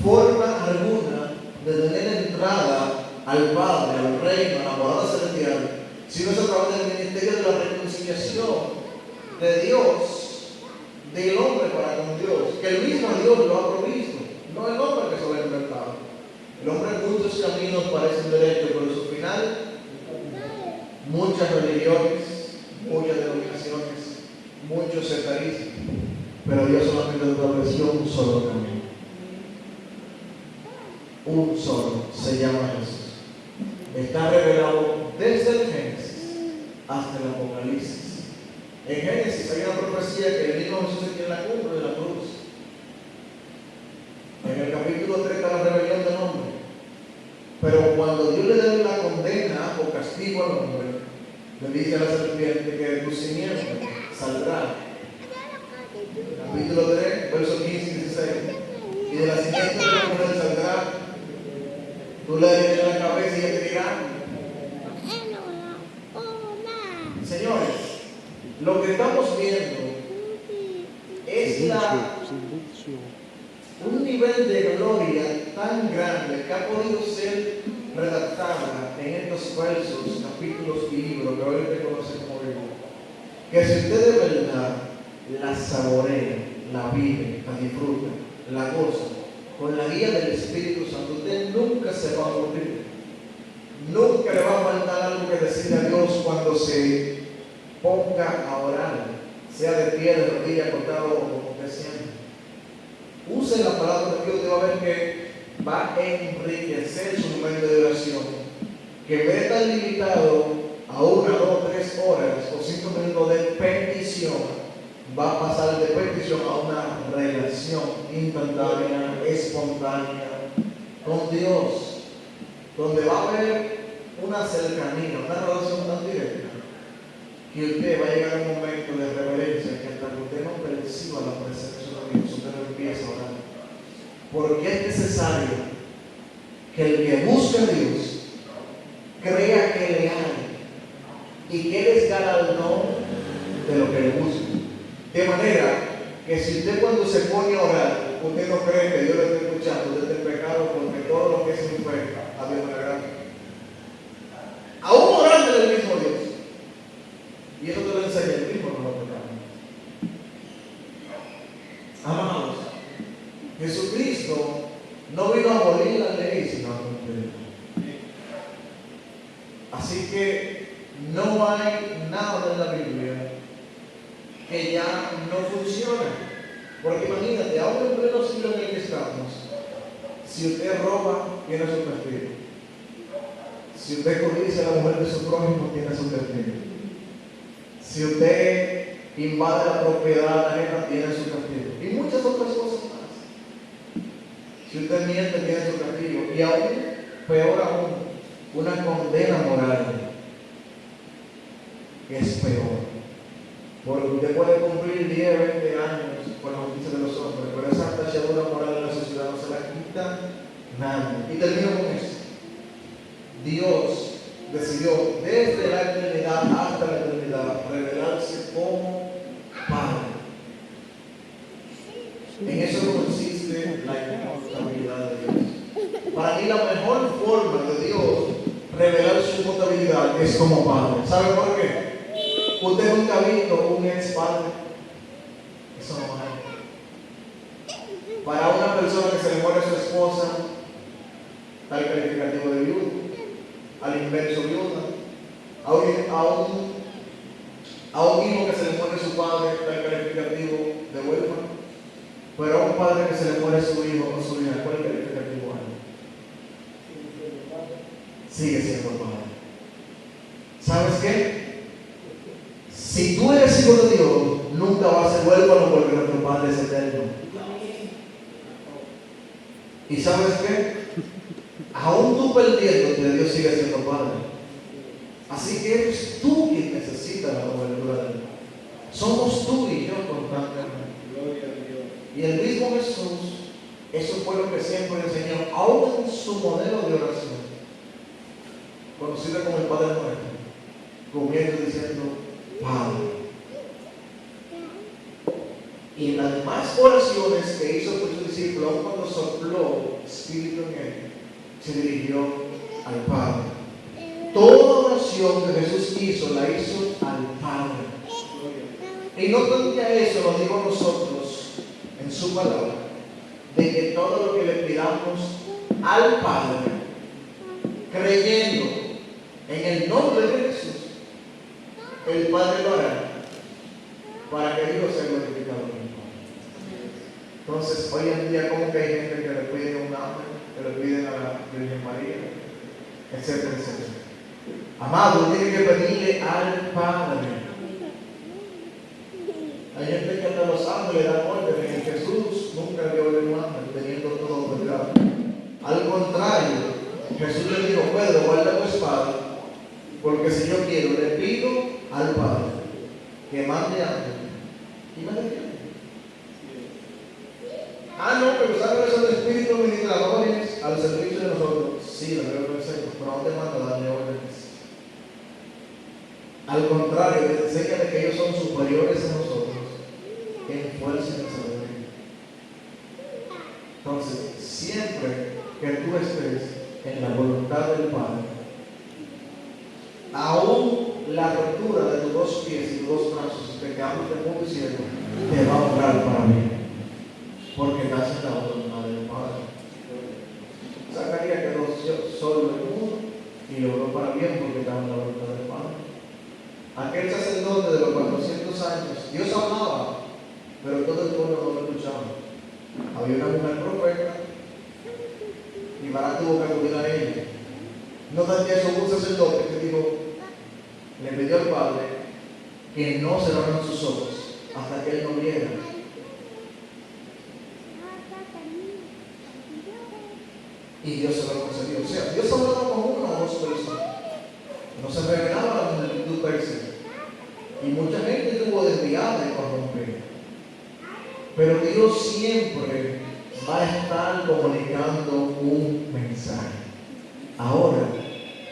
forma alguna de tener entrada al Padre, al Reino, a la morada celestial, sino es a través del ministerio de la reconciliación de Dios, del hombre para con Dios, que el mismo Dios lo ha provisto, no el hombre que se lo ha inventado. El hombre en muchos caminos parecen derechos, pero en su final, muchas religiones, muchas denominaciones, muchos sectaristas, pero Dios solamente estableció un solo camino. Un solo, se llama Jesús. Está revelado desde el Génesis hasta el Apocalipsis. En Génesis hay una profecía que el mismo Jesús está en la cumbre de la cruz. En el capítulo 3 está la rebelión del hombre. Pero cuando Dios le da la condena o castigo al hombre, le dice a la serpiente que de tu simiente saldrá. Capítulo 3, versos 15 y 16. Y de la simiente de la mujer saldrá. Tú le das en la cabeza y ella te dirá. Señores, lo que estamos viendo es un nivel de gloria tan grande que ha podido ser redactada en estos versos, capítulos y libros que hoy te conocen como Biblia. Que si usted de verdad la saborea, la vive, la disfruta, la goza, con la guía del Espíritu Santo, usted nunca se va a aburrir. Nunca le va a faltar algo que decirle a Dios cuando se ponga a orar, sea de pie, de rodilla, acostado o deseando. Use la palabra de Dios, usted va a ver que va a enriquecer su momento de oración, que en vez de estar limitado a 1, 2, 3 horas o 5 minutos de petición, va a pasar de petición a una relación instantánea, espontánea con Dios, donde va a haber una cercanía, una relación tan directa, que usted va a llegar a un momento de reverencia que hasta que usted no perciba la presencia de Dios, usted no empieza a orar. Porque es necesario que el que busca a Dios crea que le hay y que Él es galardón de lo que le busca. De manera que si usted cuando se pone a orar, usted no cree que Dios le esté escuchando desde el pecado, porque todo lo que es inferior a Dios le agrada. Aún orando del mismo Dios. Y eso te lo enseña el mismo Nuevo Testamento. Amados, Jesucristo no vino a abolir la ley, sino a cumplirla. Así que no hay nada en la Biblia que ya no funciona. Porque imagínate, aún en pleno siglo en el que estamos, si usted roba, tiene su castigo. Si usted codicia a la mujer de su prójimo, tiene su castigo. Si usted invade la propiedad ajena, tiene su castigo. Y muchas otras cosas más. Si usted miente, tiene su castigo. Y aún, peor aún, una condena moral, que es peor. Porque usted puede cumplir 10, 20 años con la justicia de los hombres, pero esa tachadura moral en la sociedad no se la quita nadie. Y termino con esto. Dios decidió desde la eternidad hasta la eternidad revelarse como Padre. En eso consiste la para mí la mejor forma de Dios revelar su inmutabilidad es como padre. ¿Sabe por qué? Usted nunca ha visto un ex padre. Eso no hay. Para una persona que se le muere su esposa, está el calificativo de viudo. Al inverso, viuda. A un hijo que se le muere su padre, está el calificativo de huérfano. Pero a un padre que se le muere su hijo o su hija, ¿cuál es el calificativo hay? Sigue siendo padre. ¿Sabes qué? Si tú eres hijo de Dios, nunca vas a ser huérfano porque nuestro Padre es eterno. ¿Y sabes qué? Aún tú perdiéndote, Dios sigue siendo Padre. Así que eres tú quien necesita la cobertura de Dios. Somos tú y yo constantemente. Gloria a Dios. Y el mismo Jesús, eso fue lo que siempre enseñó, aún en su modelo de oración, conocido como el Padre Nuestro, comienza diciendo, Padre. Y en las demás oraciones que hizo por su discípulo, aun cuando sopló Espíritu en él, se dirigió al Padre. Toda oración que Jesús hizo, la hizo al Padre. Y no tanto eso, lo digo a nosotros en su palabra, de que todo lo que le pidamos al Padre, creyendo en el nombre de Jesús, el Padre lo hará para que Dios sea glorificado en el Padre. Entonces, hoy en día, como que hay gente que le pide un ángel, que le piden a la Virgen María, etcétera, etcétera. Amado, tiene que pedirle al Padre. Hay gente que hasta los ángeles dan órdenes, y Jesús nunca dio orden a un ángel teniendo todo pecado. Al contrario, Jesús le dijo, Pedro, guarda tu espada, porque si yo quiero, le pido al Padre que mande ángeles y me defiende. Ah, no, pero ¿sabes esos espíritus ministradores al servicio de nosotros? Sí, la Biblia lo enseña, pero no te manda darle órdenes. Al contrario, te enseña de que ellos son superiores a nosotros en fuerza y en sabiduría. Entonces, siempre que tú estés en la voluntad del Padre, aún la rotura de tus dos pies y tus dos brazos, que ambos de mundo y cielo, te va a honrar para mí, porque estás en la voluntad del Padre. Zacarías quedó solo del mundo y logró para bien porque estaba en la voluntad del Padre. Aquel sacerdote de los 400 años, Dios hablaba, pero todo el pueblo no lo escuchaba. Había una mujer profeta y Barak tuvo que acudir a ella. No tanto eso, hubo un sacerdote que dijo, le pidió al Padre que no cerraran sus ojos hasta que él no viera. Y Dios se lo concedió. O sea, Dios hablaba con una o dos personas. No se revelaba la multitud per se. Y mucha gente estuvo desviada y corrompida. Pero Dios siempre va a estar comunicando un mensaje. Ahora,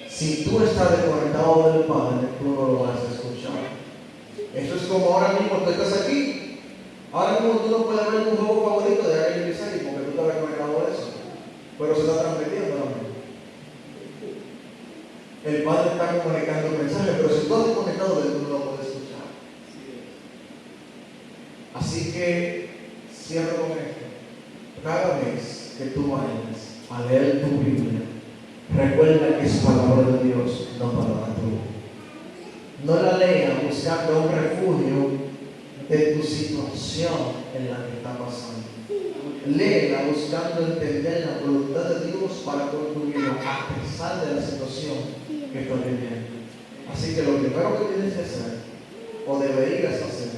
si tú estás desconectado del Padre, tú no lo vas a escuchar. Eso es como ahora mismo tú estás aquí. Ahora mismo tú no puedes ver tu juego favorito de aquel Licey porque tú estás desconectado de eso. Pero se está transmitiendo ahora. El Padre está comunicando un mensaje, pero si tú estás desconectado de él, tú no lo puedes escuchar. Así que cierro con esto. Cada vez que tú vayas a leer tu Biblia, recuerda que es palabra de Dios, no palabra tuya. No la leas buscando un refugio de tu situación en la que está pasando. Léela buscando entender la voluntad de Dios para con tu vida, a pesar de la situación que estás viviendo. Así que lo primero que tienes que hacer, o deberías hacer,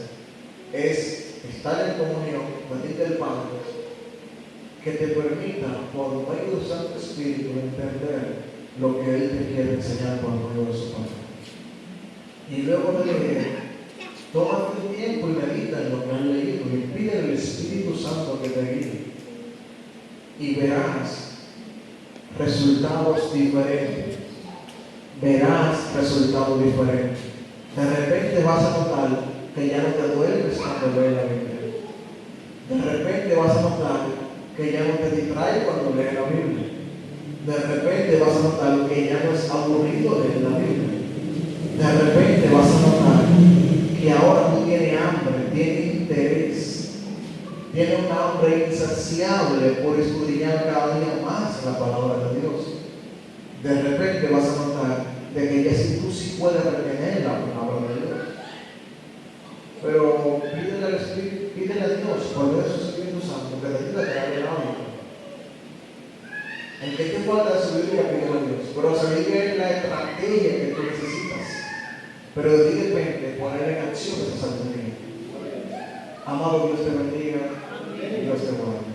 es estar en comunión con el Padre, que te permita, por medio del Santo Espíritu, entender lo que Él te quiere enseñar por medio de su palabra. Y luego de leer, toma tu tiempo y medita en lo que has leído y pide al Espíritu Santo que te guíe. Y verás resultados diferentes. Verás resultados diferentes. De repente vas a notar que ya no te duermes cuando lees la Biblia. De repente vas a notar que ya no te distraes cuando lees la Biblia. De repente vas a notar que ya no es aburrido leer la Biblia. De repente vas a notar que ahora tú tienes hambre, tienes interés, tienes un hambre insaciable por escudriñar cada día más la palabra de Dios. De repente vas a notar de que ya si tú sí puedes retener la palabra de Dios. Pero pídele al Espíritu, pídele a Dios por medio de su Espíritu Santo que te ayude a crear el hábito. En que te falta sabiduría, pídele a Dios. Pero sabiduría es la estrategia que tú necesitas. Pero de ti depende poner en acción esa sabiduría. Amado, Dios te bendiga. Dios te guarde.